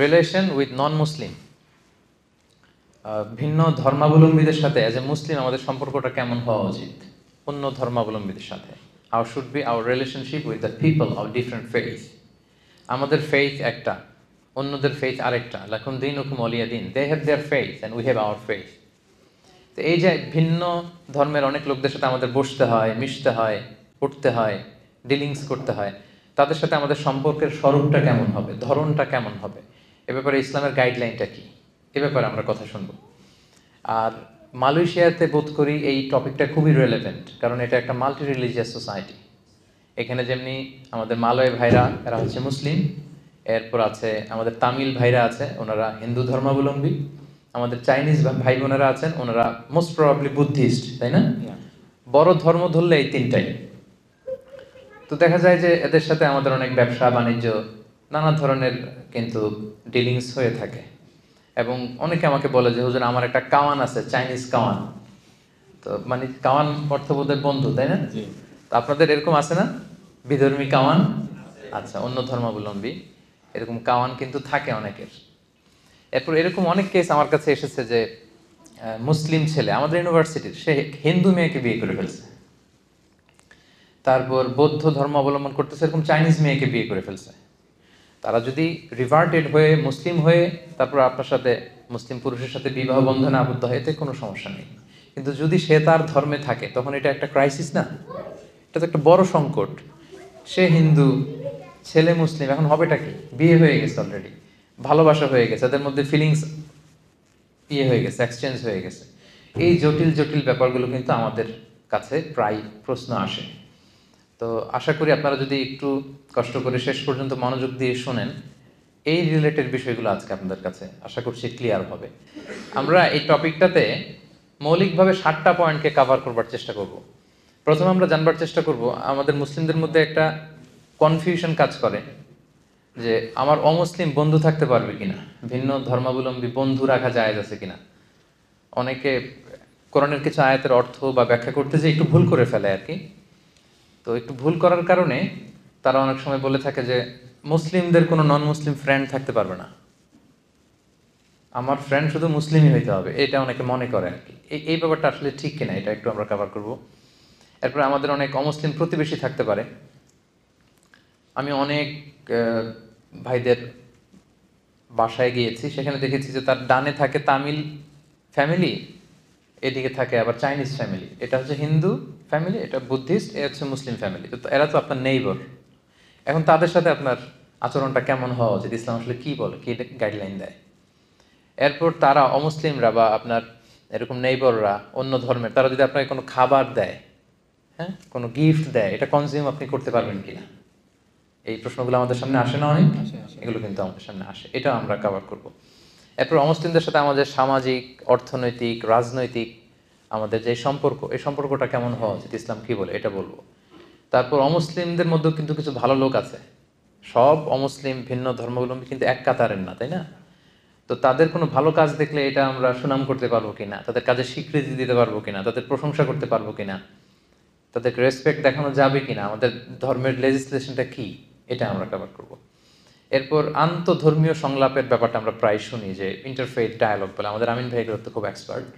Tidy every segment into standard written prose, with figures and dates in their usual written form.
Relation with non মুসলিম, ভিন্ন ধর্মাবলম্বীদের সাথে অ্যাজ এ মুসলিম আমাদের সম্পর্কটা কেমন হওয়া উচিত অন্য ধর্মাবলম্বীদের সাথে। How should be our relationship with the people of different faith. আমাদের ফেইথ একটা, অন্যদের ফেইথ আরেকটা। লাকুম দীনুকুম ওয়ালিয়া দিন। They have their faith and we have our faith. তো এই যে ভিন্ন ধর্মের অনেক লোকদের সাথে আমাদের বসতে হয়, মিশতে হয়, উঠতে হয়, ডিলিংস করতে হয়, তাদের সাথে আমাদের সম্পর্কের স্বরূপটা কেমন হবে, ধরনটা কেমন হবে, এ ব্যাপারে ইসলামের গাইডলাইনটা কি, এ ব্যাপারে আমরা কথা শুনবো। আর মালয়েশিয়াতে বোধ করি এই টপিকটা খুবই রেলেভেন্ট, কারণ এটা একটা মাল্টি রিলিজিয়াস সোসাইটি। এখানে যেমনি আমাদের মালয় ভাইরা, এরা হচ্ছে মুসলিম, এরপর আছে আমাদের তামিল ভাইরা আছে, ওনারা হিন্দু ধর্মাবলম্বী, আমাদের চাইনিজ ভাই বোনেরা আছেন, ওনারা মোস্ট প্রবাবলি বুদ্ধিস্ট, তাই না? বড় ধর্ম ধরলে এই তিনটাই। তো দেখা যায় যে এদের সাথে আমাদের অনেক ব্যবসা বাণিজ্য, নানা ধরনের কিন্তু ডিলিংস হয়ে থাকে। এবং অনেকে আমাকে বলে যে হুজুর আমার একটা কাওয়ান আছে, চাইনিজ কাওয়ান। তো মানে কাওয়ান অর্থবোধের বন্ধু, তাই না? তো আপনাদের এরকম আছে না বিধর্মী কাওয়ান? আচ্ছা, অন্য ধর্মাবলম্বী এরকম কাওয়ান কিন্তু থাকে অনেকের। এরপর এরকম অনেক কেস আমার কাছে এসেছে যে মুসলিম ছেলে আমাদের ইউনিভার্সিটির, সে হিন্দু মেয়েকে বিয়ে করে ফেলছে। তারপর বৌদ্ধ ধর্ম অবলম্বন করতেছে, এরকম চাইনিজ মেয়েকে বিয়ে করে ফেলছে। তারা যদি রিভার্টেড হয়ে মুসলিম হয়ে তারপর আপনার সাথে মুসলিম পুরুষের সাথে বিবাহ বন্ধনে আবদ্ধ হয়, এতে কোনো সমস্যা নেই। কিন্তু যদি সে তার ধর্মে থাকে তখন এটা একটা ক্রাইসিস না? এটা তো একটা বড় সংকট। সে হিন্দু, ছেলে মুসলিম, এখন হবেটা কি? বিয়ে হয়ে গেছে অলরেডি, ভালোবাসা হয়ে গেছে, এদের মধ্যে ফিলিংস হয়ে গেছে, এক্সচেঞ্জ হয়ে গেছে। এই জটিল জটিল ব্যাপারগুলো কিন্তু আমাদের কাছে প্রায় প্রশ্ন আসে। তো আশা করি আপনারা যদি একটু কষ্ট করে শেষ পর্যন্ত মনোযোগ দিয়ে শোনেন, এই রিলেটেড বিষয়গুলো আজকে আপনাদের কাছে আশা করছি ক্লিয়ার হবে। আমরা এই টপিকটাতে মৌলিকভাবে 7টা পয়েন্টকে কাভার করবার চেষ্টা করব। প্রথমে আমরা জানবার চেষ্টা করব, আমাদের মুসলিমদের মধ্যে একটা কনফিউশন কাজ করে যে আমার অমুসলিম বন্ধু থাকতে পারবে কিনা, ভিন্ন ধর্মাবলম্বী বন্ধু রাখা জায়েজ আছে কিনা। অনেকে কোরআনের কিছু আয়াতের অর্থ বা ব্যাখ্যা করতে যে একটু ভুল করে ফেলে আর কি। তো একটু ভুল করার কারণে তারা অনেক সময় বলে থাকে যে মুসলিমদের কোনো নন মুসলিম ফ্রেন্ড থাকতে পারবে না, আমার ফ্রেন্ড শুধু মুসলিমই হইতে হবে, এটা অনেকে মনে করে আর কি। এই ব্যাপারটা আসলে ঠিক কিনা এটা একটু আমরা কভার করব। এরপরে আমাদের অনেক অমুসলিম প্রতিবেশী থাকতে পারে। আমি অনেক ভাইদের বাসায় গিয়েছি, সেখানে দেখেছি যে তার ডানে থাকে তামিল ফ্যামিলি, এদিকে থাকে আবার চাইনিজ ফ্যামিলি। এটা হচ্ছে হিন্দু ফ্যামিলি, এটা বুদ্ধিস্ট, এ হচ্ছে মুসলিম ফ্যামিলি। তো এরা তো আপনার নেইবার। এখন তাদের সাথে আপনার আচরণটা কেমন হওয়া উচিত, ইসলাম আসলে কী বলে, কী গাইডলাইন দেয়। এরপর তারা অমুসলিমরা বা আপনার এরকম নেইবাররা অন্য ধর্মের, তারা যদি আপনাকে কোনো খাবার দেয়, হ্যাঁ, কোনো গিফট দেয়, এটা কনজিউম আপনি করতে পারবেন কিনা, এই প্রশ্নগুলো আমাদের সামনে আসে না অনেক? এগুলো কিন্তু আমাদের সামনে আসে, এটা আমরা কভার করব। এরপর অমুসলিমদের সাথে আমাদের সামাজিক, অর্থনৈতিক, রাজনৈতিক আমাদের যে সম্পর্ক, এই সম্পর্কটা কেমন হওয়া উচিত, ইসলাম কী বলে, এটা বলবো। তারপর অমুসলিমদের মধ্যেও কিন্তু কিছু ভালো লোক আছে। সব অমুসলিম ভিন্ন ধর্মাবলম্বী কিন্তু এক কাতারের না, তাই না? তো তাদের কোনো ভালো কাজ দেখলে এটা আমরা সুনাম করতে পারবো কিনা, তাদের কাজের স্বীকৃতি দিতে পারবো কিনা, তাদের প্রশংসা করতে পারবো কিনা, তাদেরকে রেসপেক্ট দেখানো যাবে কিনা, আমাদের ধর্মের লেজিসলেশনটা কি, এটা আমরা কভার করব। এরপর আন্তধর্মীয় সংলাপের ব্যাপারটা আমরা প্রায় শুনি যে ইন্টারফেথ ডায়ালগ বলে, আমাদের আমিন ভাই এগুলোতে খুব এক্সপার্ট।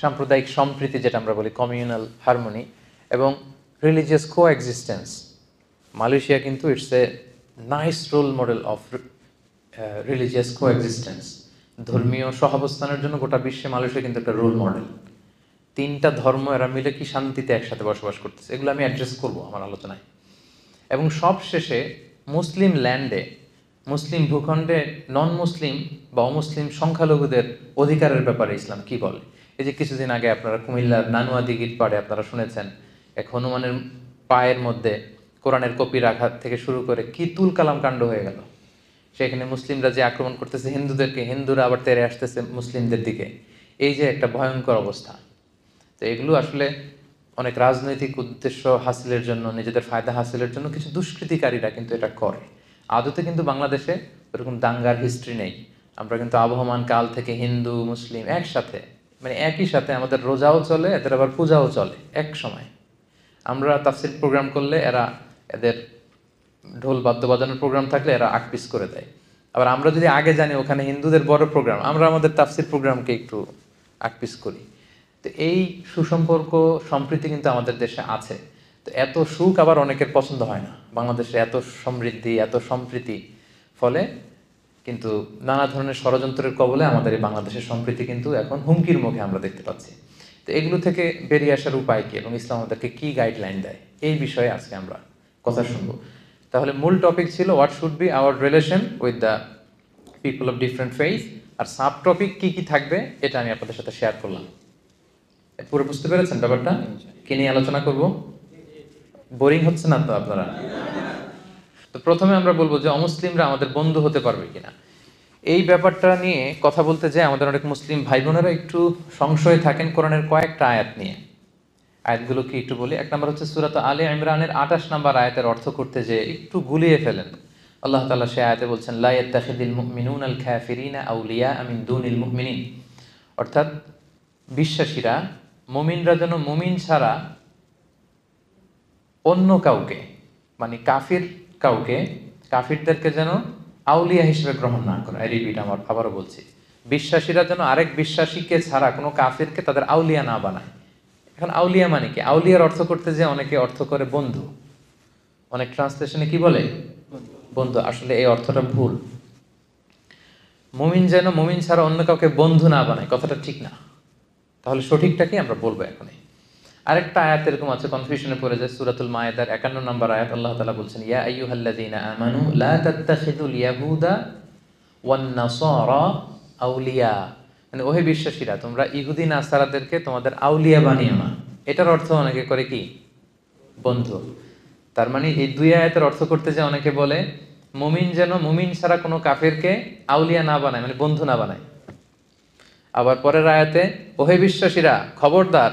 সাম্প্রদায়িক সম্প্রীতি যেটা আমরা বলি, কমিউনাল হারমোনি, এবং রিলিজিয়াস কো এক্সিস্টেন্স। মালয়েশিয়া কিন্তু it's a nice role model of religious coexistence. ধর্মীয় সহাবস্থানের জন্য গোটা বিশ্বে মালয়েশিয়া কিন্তু একটা রোল মডেল। 3টা ধর্ম এরা মিলে কি শান্তিতে একসাথে বসবাস করতেছে, এগুলো আমি অ্যাড্রেস করবো আমার আলোচনায়। এবং সব শেষে মুসলিম ল্যান্ডে, মুসলিম ভূখণ্ডে নন মুসলিম বা অমুসলিম সংখ্যালঘুদের অধিকারের ব্যাপারে ইসলাম কি বলে। এই যে কিছুদিন আগে আপনারা কুমিল্লার নানুয়া দিঘির পাড়ে আপনারা শুনেছেন, এক হনুমানের পায়ের মধ্যে কোরআনের কপি রাখা থেকে শুরু করে কি তুল কালাম কাণ্ড হয়ে গেল। সেখানে মুসলিমরা যে আক্রমণ করতেছে হিন্দুদেরকে, হিন্দুরা আবার তেড়ে আসতেছে মুসলিমদের দিকে, এই যে একটা ভয়ঙ্কর অবস্থা। তো এগুলো আসলে অনেক রাজনৈতিক উদ্দেশ্য হাসিলের জন্য, নিজেদের ফায়দা হাসিলের জন্য কিছু দুষ্কৃতিকারীরা কিন্তু এটা করে। আদতে কিন্তু বাংলাদেশে ওরকম দাঙ্গার হিস্ট্রি নেই। আমরা কিন্তু আবহমান কাল থেকে হিন্দু মুসলিম একসাথে, মানে একই সাথে আমাদের রোজাও চলে, এদের আবার পূজাও চলে এক সময়। আমরা তাফসীর প্রোগ্রাম করলে এরা, এদের ঢোল বাদ্য বাজানোর প্রোগ্রাম থাকলে এরা আটপিস করে দেয়। আবার আমরা যদি আগে জানি ওখানে হিন্দুদের বড় প্রোগ্রাম, আমরা আমাদের তাফসির প্রোগ্রামকে একটু আকপিস করি। তো এই সুসম্পর্ক সম্প্রীতি কিন্তু আমাদের দেশে আছে। তো এত সুখ আবার অনেকের পছন্দ হয় না। বাংলাদেশে এত সমৃদ্ধি, এত সম্প্রীতি, ফলে কিন্তু নানা ধরনের ষড়যন্ত্রের কবলে আমাদের এই বাংলাদেশের সম্প্রীতি কিন্তু এখন হুমকির মুখে আমরা দেখতে পাচ্ছি। তো এগুলো থেকে বেরিয়ে আসার উপায় কি এবং ইসলাম আমাদেরকে কী গাইডলাইন দেয়, এই বিষয়ে আজকে আমরা কথা শুনবো। তাহলে মূল টপিক ছিল what should be our relation with the people of different faith, আর সাব টপিক কী কী থাকবে এটা আমি আপনাদের সাথে শেয়ার করলাম। পুরো বুঝতে পেরেছেন ব্যাপারটা? কি নিয়ে আলোচনা করব? বোরিং হচ্ছে না তো আপনারা? তো প্রথমে আমরা বলবো যে অমুসলিমরা আমাদের বন্ধু হতে পারবে কিনা। এই ব্যাপারটা নিয়ে কথা বলতে যায় আমাদের অনেক মুসলিম ভাই বোনেরা একটু সংশয়ে থাকেন কোরআনের কয়েকটা আয়াত নিয়ে। আয়াতগুলো কি একটু বলি। এক নম্বর হচ্ছে সূরা আলে ইমরানের 28 নম্বর আয়াতের অর্থ করতে যে একটু গুলিয়ে ফেলেন। আল্লাহ তাআলা সে আয়াতে বলছেন লা ইয়াত্তাখিযুল মুমিনুনাল কাফিরিনা আউলিয়া মিন দুনিল মুমিনিন, অর্থাৎ বিশ্বাসীরা, মুমিনরা যেন মুমিন ছাড়া অন্য কাউকে, মানে কাফিরদেরকে যেন আউলিয়া হিসেবে গ্রহণ না করে। রিপিট, আমার আবারও বলছি, বিশ্বাসীরা যেন আরেক বিশ্বাসীকে ছাড়া কোনো কাফিরকে তাদের আউলিয়া না বানায়। এখন আউলিয়া মানে কি? আউলিয়ার অর্থ করতে যে অনেকে অর্থ করে বন্ধু, অনেক ট্রান্সলেশনে কি বলে? বন্ধু। আসলে এই অর্থটা ভুল। মুমিন যেন মুমিন ছাড়া অন্য কাউকে বন্ধু না বানায়, কথাটা ঠিক না। তাহলে সঠিকটা কি আমরা বলবো এখনই। আরেকটা আয়াত এরকম আছে, কনফিউশনে পড়ে যায়। সূরাতুল মায়েদার 51 নম্বর আয়াত, আল্লাহ তাআলা বলছেন ইয়া আইয়ুহাল্লাযীনা আমানু লা তাত্তাখিযুল ইয়াহুদা ওয়ান নাসারা আউলিয়া, মানে ওহে বিশ্বাসীরা, তোমরা ইহুদি নাসারাদেরকে তোমাদের আউলিয়া বানিও না। এটার অর্থ অনেকে করে কি? বন্ধু। তার মানে এই দুই আয়াতের অর্থ করতে যে অনেকে বলে মুমিন যেন মুমিন ছাড়া কোনো কাফেরকে আউলিয়া না বানায়, মানে বন্ধু না বানায়। আবার পরের আয়াতে ওহে বিশ্বাসীরা, খবরদার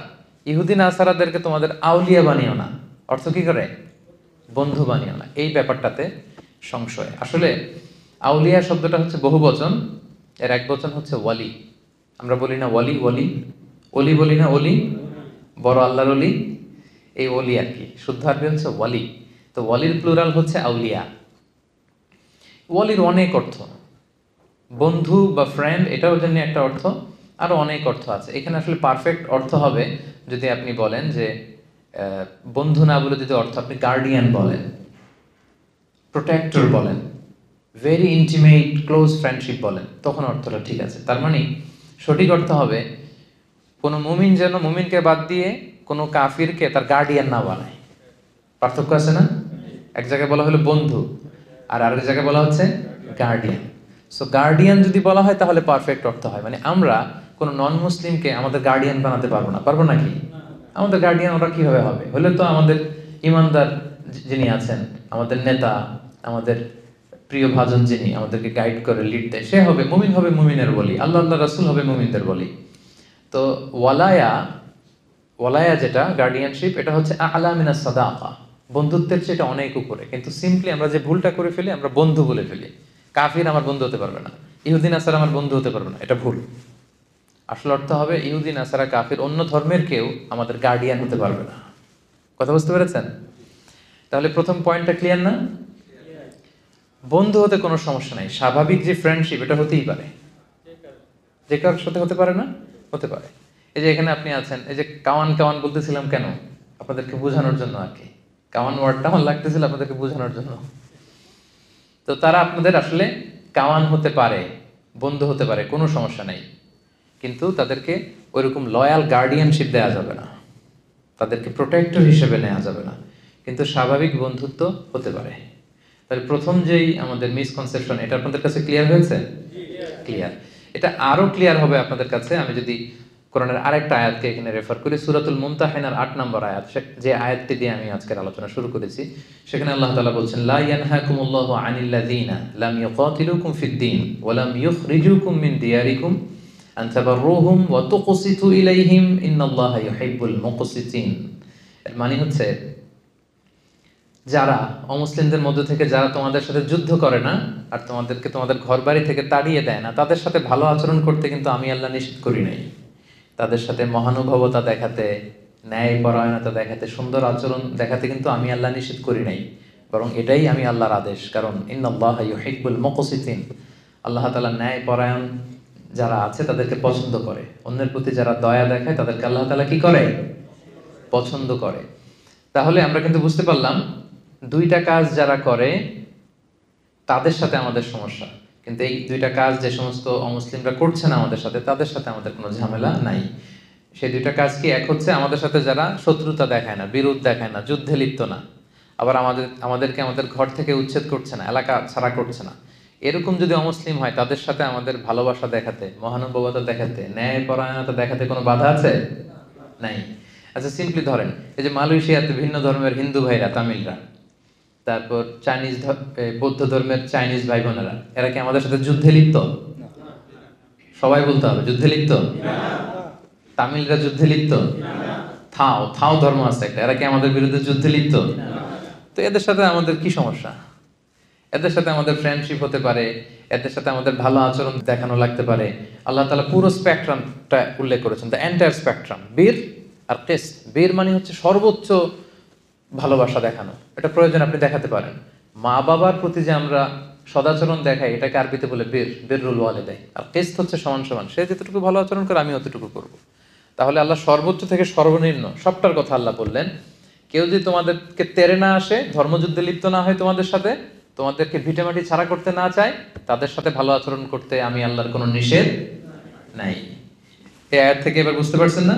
ইহুদি নাসারাদেরকে তোমাদের আউলিয়া বানিও না। অর্থ কি করে? বন্ধু বানিও না। এই ব্যাপারটাতে সংশয়। আসলে আউলিয়া শব্দটা হচ্ছে বহুবচন, এর এক বচন হচ্ছে ওয়ালি। আমরা বলি না ওয়ালি, অলি বলি না, অলি, বড় আল্লাহর অলি, এই অলি আর কি। শুদ্ধ আরবি হচ্ছে ওয়ালি। তো ওয়ালির প্লুরাল হচ্ছে আউলিয়া। ওয়ালির অনেক অর্থ, বন্ধু বা ফ্রেন্ড এটাও জন্য একটা অর্থ, আরও অনেক অর্থ আছে। এখানে আসলে পারফেক্ট অর্থ হবে যদি আপনি বলেন যে বন্ধু না বলে যদি অর্থ আপনি গার্ডিয়ান বলেন, প্রোটেক্টর বলেন, ভেরি ইন্টিমেট ক্লোজ ফ্রেন্ডশিপ বলেন, তখন অর্থটা ঠিক আছে। তার মানে সঠিক অর্থ হবে কোনো মুমিন যেন মুমিনকে বাদ দিয়ে কোনো কাফিরকে তার গার্ডিয়ান না বানায়। পার্থক্য আছে না? এক জায়গায় বলা হলো বন্ধু, আর আরেক জায়গায় বলা হচ্ছে গার্ডিয়ান। সো গার্ডিয়ান যদি বলা হয় তাহলে পারফেক্ট অর্থ হয়। মানে আমরা কোনো নন মুসলিমকে আমাদের গার্ডিয়ান বানাতে পারবো না। পারবো নাকি? আমাদের গার্ডিয়ান ওরা কীভাবে হবে? হলে তো আমাদের ইমানদার যিনি আছেন, আমাদের নেতা, আমাদের প্রিয় ভাজন যিনি আমাদেরকে গাইড করে লিড দেয়, সে হবে মুমিন, হবে মুমিনের বলি, আল্লাহ রাসূল হবে মুমিনদের বলি। তো ওয়ালায়া যেটা গার্ডিয়ানশিপ, এটা হচ্ছে আ'লা মিনাস সাদাকা, বন্ধুত্বের চেয়ে এটা অনেক উপরে। কিন্তু সিম্পলি আমরা যে ভুলটা করে ফেলি, আমরা বন্ধু বলে ফেলি। কাফির আমার বন্ধু হতে পারবে না, ইহুদি নাসারা আমার বন্ধু হতে পারবে না, এটা ভুল। আসল অর্থ হবে ইহুদি নাসারা কাফির অন্য ধর্মের কেউ আমাদের গার্ডিয়ান হতে পারবে না। কথা বুঝতে পেরেছেন? তাহলে প্রথম পয়েন্টটা ক্লিয়ার না? বন্ধু হতে কোনো সমস্যা নাই, স্বাভাবিক যে ফ্রেন্ডশিপ এটা হতেই পারে। যে কারোর সাথে হতে পারে না? হতে পারে। এই যে এখানে আপনি আছেন, এই যে কাওয়ান কাওয়ান বলতেছিলাম কেন? আপনাদেরকে বোঝানোর জন্য আর কি। কাওয়ান ওয়ার্ডটা আমার লাগতেছিল আপনাদেরকে বোঝানোর জন্য। তো তারা আপনাদের আসলে কাওয়ান হতে পারে, বন্ধু হতে পারে, কোনো সমস্যা নাই। কিন্তু তাদেরকে ওইরকম লয়াল গার্ডিয়ানশিপ দেওয়া যাবে না, তাদেরকে প্রোটেক্টর হিসেবে নেওয়া যাবে না। কিন্তু স্বাভাবিক বন্ধুত্ব হতে পারে। তাহলে প্রথম যেই আমাদের মিসকনসেপশন, এটা আপনাদের কাছে ক্লিয়ার হয়েছে? ক্লিয়ার। এটা আরও ক্লিয়ার হবে আপনাদের কাছে আমি যদি কোরআনের আরেকটা আয়াতকে এখানে রেফার করি। সূরাতুল মুমতাহিনার 8 নম্বর আয়াত, যে আয়াতটি দিয়ে আমি আজকের আলোচনা শুরু করেছি। সেখানে আল্লাহ তাআলা বলছেন লা ইয়ানহাকুমুল্লাহু আনিল্লাযীনা লাম ইউকাতিলুকুম ফিদ-দীন ওয়া লাম ইউখরিজুকুম মিন দিয়ারিকুম আন তাবাররুহুম ওয়া তুকসিতু ইলাইহিম ইন্নাল্লাহা ইউহিব্বুল মুকসিতিন। এর মানে হচ্ছে যারা অমুসলিমদের মধ্য থেকে যারা তোমাদের সাথে যুদ্ধ করে না আর তোমাদেরকে তোমাদের ঘরবাড়ি থেকে তাড়িয়ে দেয় না, তাদের সাথে ভালো আচরণ করতে কিন্তু আমি আল্লাহ নিষেধ করি নাই। তাদের সাথে মহানুভবতা দেখাতে, ন্যায়পরায়ণতা দেখাতে, সুন্দর আচরণ দেখাতে কিন্তু আমি আল্লাহ নিষেধ করি নাই, বরং এটাই আমি আল্লাহর আদেশ। কারণ ইন্নাল্লাহা ইউহিব্বুল মুকসিতিন, আল্লাহ তাআলা ন্যায় পরায়ণ যারা আছে তাদেরকে পছন্দ করে, অন্যের প্রতি যারা দয়া দেখায় তাদেরকে আল্লাহ তাআলা কি করে? পছন্দ করে। তাহলে আমরা কিন্তু বুঝতে পারলাম দুইটা কাজ যারা করে তাদের সাথে আমাদের সমস্যা, কিন্তু এই দুইটা কাজ যে সমস্ত অমুসলিমরা করছে না আমাদের সাথে, তাদের সাথে আমাদের কোনো ঝামেলা নাই। সেই দুইটা কাজ কি? এক হচ্ছে আমাদের সাথে যারা শত্রুতা দেখায় না, বিরোধ দেখায় না, যুদ্ধে লিপ্ত না, আবার আমাদেরকে আমাদের ঘর থেকে উচ্ছেদ করছে না, এলাকা ছাড়া করছে না, এরকম যদি অমুসলিম হয় তাদের সাথে আমাদের ভালোবাসা দেখাতে, মহানুভবতা দেখাতে, ন্যায় পরায়ণতা দেখাতে কোনো বাধা আছে? নাই। আচ্ছা সিম্পলি ধরেন, এই যে মালয়েশিয়াতে ভিন্ন ধর্মের হিন্দু ভাইরা, তামিলরা, তারপর বৌদ্ধ ধর্মের চাইনিজ ভাই বোনেরা, এরা কি আমাদের সাথে যুদ্ধে লিপ্ত? সবাই বলতে হবে, যুদ্ধে লিপ্ত? তামিলরা যুদ্ধে লিপ্ত? থাও ধর্ম আছে একটা, এরা কি আমাদের বিরুদ্ধে যুদ্ধে লিপ্ত? তো এদের সাথে আমাদের কি সমস্যা? এদের সাথে আমাদের ফ্রেন্ডশিপ হতে পারে, এদের সাথে আমাদের ভালো আচরণ দেখানো লাগতে পারে। আল্লাহ তাআলা পুরো স্পেকট্রামটা উল্লেখ করেছেন, দ্য এন্টায়ার স্পেকট্রাম। বীর আর কিস্ত, বীর মানে হচ্ছে সর্বোচ্চ ভালোবাসা দেখানো, এটা প্রয়োজন আপনি দেখাতে পারেন। মা বাবার প্রতি যে আমরা সদাচরণ দেখাই, এটাকে আরবিতে বলে বিররুল ওয়ালিদাইন। আর কিস্ত হচ্ছে সমান সমান, সে যতটুকু ভালো আচরণ করে আমি অতটুকু করব। তাহলে আল্লাহ সর্বোচ্চ থেকে সর্বনিম্ন সবটার কথা আল্লাহ বললেন। কেউ যদি তোমাদেরকে তেড়ে না আসে, ধর্মযুদ্ধে লিপ্ত না হয় তোমাদের সাথে, তোমাদেরকে ভিটেমাটি ছাড়া করতে না চায়, তাদের সাথে ভালো আচরণ করতে আমি আল্লাহর কোনো নিষেধ নাই। এই আয়াত থেকে এবার বুঝতে পারছেন না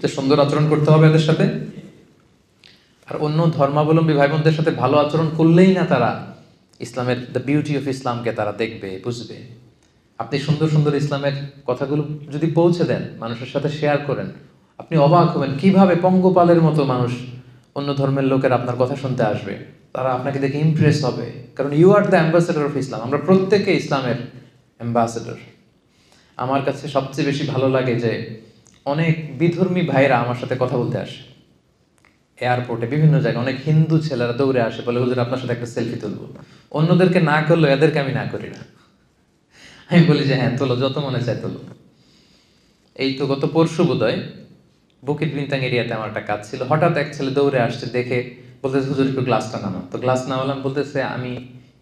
যে সুন্দর আচরণ করতে হবে এদের সাথে? আর অন্য ধর্মাবলম্বী ভাই বোনদের সাথে ভালো আচরণ করলেই না তারা ইসলামের দ্য বিউটি অফ ইসলামকে তারা দেখবে, বুঝবে। আপনি সুন্দর সুন্দর ইসলামের কথাগুলো যদি পৌঁছে দেন, মানুষের সাথে শেয়ার করেন, আপনি অবাক হবেন কিভাবে পঙ্গপালের মতো মানুষ, অন্য ধর্মের লোকের আপনার কথা শুনতে আসবে, তারা আপনাকে দেখে ইমপ্রেস হবে, কারণ you are the ambassador of Islam. আমরা প্রত্যেকে ইসলামের অ্যাম্বাসেডর। আমার কাছে সবচেয়ে বেশি ভালো লাগে যে অনেক বিধর্মী ভাইরা আমার সাথে কথা বলতে আসে, এয়ারপোর্টে, বিভিন্ন জায়গায় অনেক হিন্দু ছেলেরা দৌড়ে আসে, বলে হুজুর আপনার সাথে একটা সেলফি তুলবো। অন্যদেরকে না করলেও এদেরকে আমি না করি না। আমি বলি যে হ্যাঁ তোলো, যত মনে চায় তোলো। এই তো গত পরশু বোধহয় বুকিট বিনতাং এরিয়াতে আমার একটা কাজ ছিল, হঠাৎ এক ছেলে দৌড়ে আসছে, দেখে বলতেছে হুজুর একটু গ্লাসটা নামাও। তো গ্লাস নামালাম, বলতেছে আমি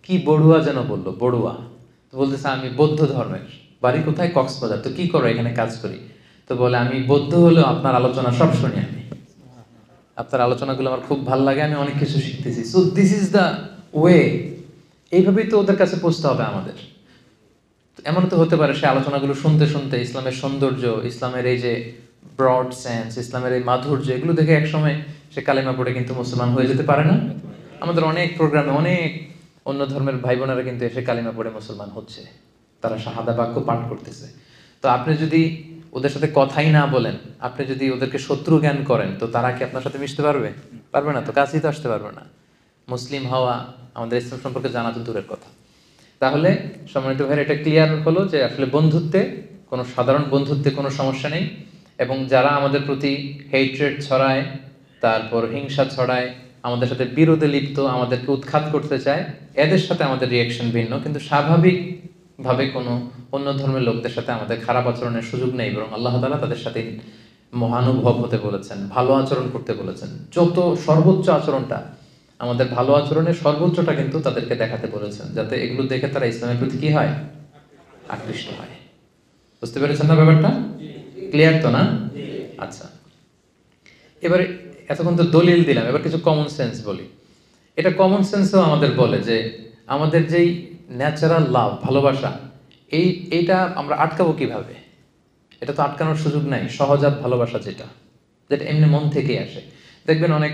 কি বড়ুয়া যেন বললো, বড়ুয়া। তো বলতেছে আমি বৌদ্ধ ধর্মের, বাড়ি কোথায়? কক্সবাজার। তো কি করো? এখানে কাজ করি। তো বলে আমি বৌদ্ধ হলেও আপনার আলোচনা সব শুনি, আমি আপনার আলোচনাগুলো আমার খুব ভালো লাগে, আমি অনেক কিছু শিখতেছি। So this is the way. এইভাবেই তো ওদের কাছে পৌঁছতে হবে আমাদের। এমন তো হতে পারে সে আলোচনাগুলো শুনতে শুনতে ইসলামের সৌন্দর্য, ইসলামের এই যে ব্রড সেন্স, ইসলামের এই মাধুর্য, এগুলো দেখে একসময় সে কালেমা পড়ে কিন্তু মুসলমান হয়ে যেতে পারে না? আমাদের অনেক প্রোগ্রামে অনেক অন্য ধর্মের ভাই বোনেরা কিন্তু এসে কালেমা পড়ে মুসলমান হচ্ছে, তারা শাহাদা বাক্য পাঠ করতেছে। তো আপনি যদি ওদের সাথে কথাই না বলেন, আপনি যদি ওদেরকে শত্রু জ্ঞান করেন, তো তারা কি আপনার সাথে মিশতে পারবে? পারবে না, তো কাছেই তো আসতে পারবে না। মুসলিম হওয়া, আমাদের ইসলাম সম্পর্কে জানা তো দূরের কথা। তাহলে সম্মানিত ভাইয়ের এটা ক্লিয়ার হলো যে আসলে বন্ধুত্বে, কোনো সাধারণ বন্ধুত্বে কোনো সমস্যা নেই, এবং যারা আমাদের প্রতি হেট্রেড ছড়ায়, তারপর হিংসা ছড়ায়, আমাদের সাথে বিরোধে লিপ্ত, আমাদেরকে উৎখাত করতে চায়, এদের সাথে আমাদের রিয়াকশন ভিন্ন। কিন্তু স্বাভাবিকভাবে কোনো অন্য ধর্মের লোকদের সাথে আমাদের খারাপ আচরণের সুযোগ নেই, বরং আল্লাহ তাআলা তাদের সাথে মহানুভব হতে বলেছেন, ভালো আচরণ করতে বলেছেন। যত সর্বোচ্চ আচরণটা, আমাদের ভালো আচরণের সর্বোচ্চটা কিন্তু তাদেরকে দেখাতে বলেছেন, যাতে এগুলো দেখে তারা ইসলামের প্রতি কি হয়? আকৃষ্ট হয়। বুঝতে পেরেছেন না ব্যাপারটা? ক্লিয়ার তো না? আচ্ছা, এবারে এতক্ষণ তো দলিল দিলাম, এবার কিছু কমন সেন্স বলি। এটা কমন সেন্সও আমাদের বলে যে আমাদের যেই ন্যাচারাল লাভ, ভালোবাসা, এইটা আমরা আটকাবো কিভাবে? এটা তো আটকানোর সুযোগ নাই। সহজাত ভালোবাসা যেটা এমনি মন থেকেই আসে। দেখবেন অনেক,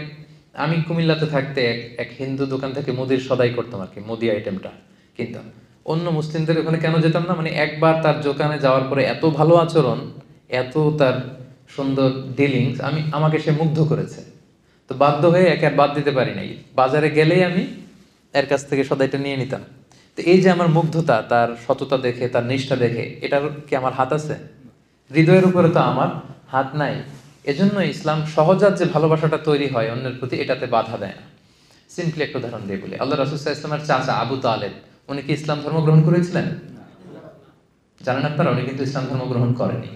আমি কুমিল্লাতে থাকতে এক হিন্দু দোকান থেকে মুদির সদাই করতাম আর কি, মুদি আইটেমটা কিনতাম। অন্য মুসলিমদের ওখানে কেন যেতাম না, মানে একবার তার দোকানে যাওয়ার পরে এত ভালো আচরণ, এত তার সুন্দর ডিলিংস, আমাকে সে মুগ্ধ করেছে। তো বাধ্য হয়ে একে আর বাদ দিতে পারি নাই। বাজারে গেলেই আমি এর কাছ থেকে সদাইটা নিয়ে নিতাম। তো এই যে আমার মুগ্ধতা, তার সততা দেখে, তার নিষ্ঠা দেখে, এটার কি আমার হাত আছে? হৃদয়ের উপরে তো আমার হাত নাই। এজন্য ইসলাম সহজাত যে ভালোবাসাটা তৈরি হয় অন্যের প্রতি, এটাতে বাধা দেয় না। সিম্পলি একটা উদাহরণ দিয়ে বলি, আল্লাহ রাসূল সাল্লাল্লাহু আলাইহি ওয়াসাল্লামের চাচা আবু তালেব, উনি কি ইসলাম ধর্ম গ্রহণ করেছিলেন? জানেন আপনারা? উনি কিন্তু ইসলাম ধর্ম গ্রহণ করেনি,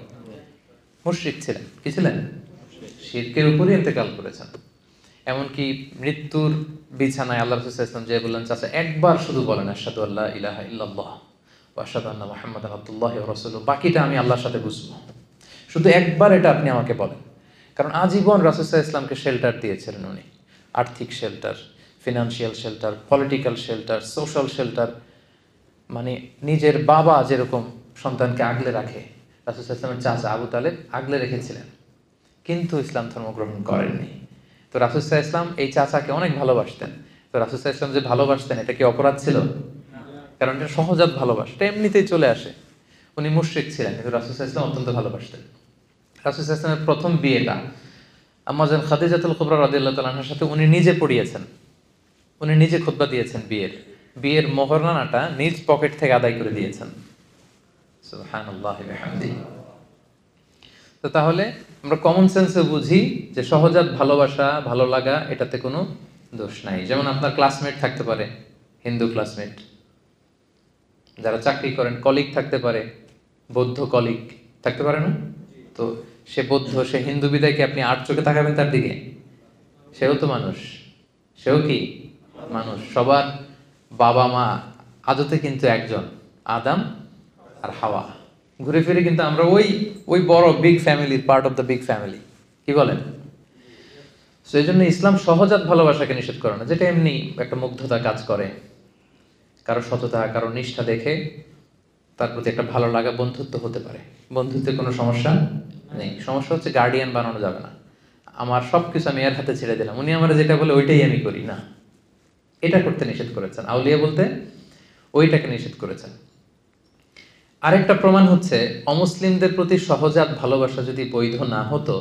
মুশরিক ছিলেন। কি ছিলেন? শিরকের উপরই ইন্তেকাল করেছেন। এমনকি মৃত্যুর বিছানায় আল্লাহ রাসূল সাল্লাল্লাহু আলাইহি ওয়াসাল্লাম যে বললেন, চাচা একবার শুধু বলেন আশহাদু আল্লা ইলাহা ইল্লাল্লাহ আশহাদু আন্না মুহাম্মাদান আবদুল্লাহি ওয়া রাসূলুহু, বাকিটা আমি আল্লাহর সাথে বুঝবো। শুধু একবার এটা আপনি আমাকে বলেন। কারণ আজীবন রাসূল সাল্লাল্লাহু আলাইহি ইসলামকে শেল্টার দিয়েছিলেন উনি, আর্থিক shelter, financial shelter, political shelter, social shelter. মানে নিজের বাবা যেরকম সন্তানকে আগলে রাখে, রাসূল সাল্লাল্লাহু আলাইহি ইসলামের চাচা আবু তালেব আগলে রেখেছিলেন, কিন্তু ইসলাম ধর্ম গ্রহণ করেননি। তো রাসূল সাল্লাল্লাহু আলাইহি ইসলাম এই চাচাকে অনেক ভালোবাসতেন। তো রাসূল সাল্লাল্লাহু আলাইহি ইসলাম যে ভালোবাসতেন, এটা কি অপরাধ ছিল? কারণ এটা সহজাত ভালোবাসা, এটা এমনিতেই চলে আসে। উনি মুশরিক ছিলেন, কিন্তু রাসূল সাল্লাল্লাহু আলাইহি ইসলাম অত্যন্ত ভালোবাসতেন। রাসূল সাল্লাল্লাহু আলাইহি ইসলামের প্রথম বিয়েটা আম্মা জান খাদিজাতুল কুবরা রাদিয়াল্লাহু তাআলা আনহার সাথে উনি নিজে পড়িয়েছেন, উনি নিজে খুতবা দিয়েছেন। বিয়ের মোহরানাটা নিজ পকেট থেকে আদায় করে দিয়েছেন। সুবহানাল্লাহি ওয়া বিহামদিহি। তো তাহলে আমরা কমন সেন্সে বুঝি যে সহজাত ভালোবাসা, ভালো লাগা, এটাতে কোনো দোষ নাই। যেমন আপনার ক্লাসমেট থাকতে পারে, হিন্দু ক্লাসমেট, যারা চাকরি করেন, কলিগ থাকতে পারে, বৌদ্ধ কলিগ থাকতে পারে না? তো সে বৌদ্ধ, সে হিন্দু বিদায় কি আপনি আর চোখে তাকাবেন তার দিকে? সেও তো মানুষ, সেও কি মানুষ। সবার বাবা মা আদতে কিন্তু একজন, আদম আর হাওয়া। ঘুরে ফিরে কিন্তু আমরা ওই বড় বিগ ফ্যামিলির part of the big family, কি বলেন? সেই জন্য ইসলাম সহজাত ভালোবাসাকে নিষেধ করে না, যেটা এমনি একটা মুগ্ধতা কাজ করে, কারো সততা, কারো নিষ্ঠা দেখে তার প্রতি একটা ভালো লাগা, বন্ধুত্ব হতে পারে। বন্ধুত্বে কোনো সমস্যা নেই। সমস্যা হচ্ছে গার্ডিয়ান বানানো যাবে না। আমার সব কিছু আমি এর হাতে ছেড়ে দিলাম, উনি আমার যেটা বলে ওইটাই আমি করি না, এটা করতে নিষেধ করেছেন। আউলিয়া বলতে ওইটাকে নিষেধ করেছেন। আরেকটা প্রমাণ হচ্ছে অমুসলিমদের প্রতি সহজাত ভালোবাসা যদি বৈধ না হতো,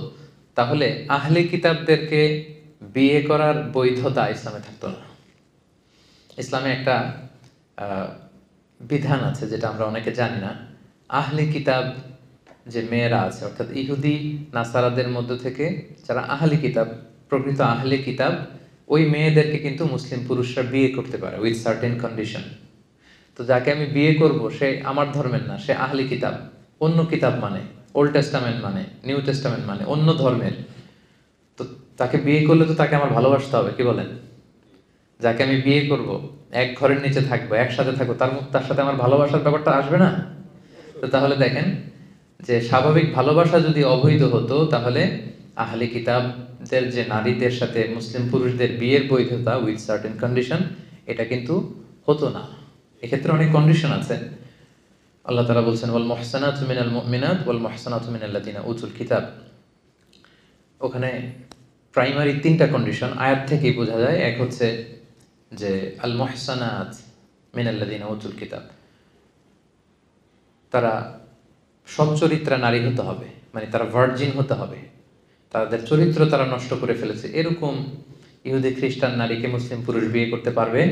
তাহলে আহলে কিতাবদেরকে বিয়ে করার বৈধতা ইসলামে থাকতো না। ইসলামে একটা বিধান আছে যেটা আমরা অনেকে জানি না। আহলে কিতাব যে মেয়েরা আছে, অর্থাৎ ইহুদি নাসারাদের মধ্য থেকে যারা আহলে কিতাব, প্রকৃত আহলে কিতাব, ওই মেয়েদেরকে কিন্তু মুসলিম পুরুষরা বিয়ে করতে পারে উইথ সার্টেন কন্ডিশন। তো যাকে আমি বিয়ে করব সে আমার ধর্মের না, সে আহলি কিতাব, অন্য কিতাব মানে, ওল্ড টেস্টামেন্ট মানে, নিউ টেস্টামেন্ট মানে, অন্য ধর্মের। তো তাকে বিয়ে করলে তো তাকে আমার ভালোবাসতে হবে, কি বলেন? যাকে আমি বিয়ে করব, এক ঘরের নিচে থাকবো, একসাথে থাকবো, তার সাথে আমার ভালোবাসার ব্যাপারটা আসবে না? তো তাহলে দেখেন যে স্বাভাবিক ভালোবাসা যদি অবৈধ হতো, তাহলে আহলি কিতাবদের যে নারীদের সাথে মুসলিম পুরুষদের বিয়ের বৈধতা উইথ সার্টেন কন্ডিশন, এটা কিন্তু হতো না। এক্ষেত্রে অনেক কন্ডিশন আছে। আল্লাহ তাআলা বলছেন ওয়াল মুহসানাতু মিনাল মুমিনাত ওয়াল মুহসানাতু মিনাল্লাযিনা উতুল কিতাব। ওখানে প্রাইমারি 3টা কন্ডিশন আয়াত থেকেই বোঝা যায়। এক হচ্ছে যে আল মুহসানাত মিনাল্লাযিনা উতুল কিতাব, তারা সচ্চরিত্রা নারী হতে হবে, মানে তারা ভার্জিন হতে হবে, তাদের চরিত্র তারা নষ্ট করে ফেলেছে, এরকম ইহুদি খ্রিস্টান নারীকে মুসলিম পুরুষ বিয়ে করতে পারবে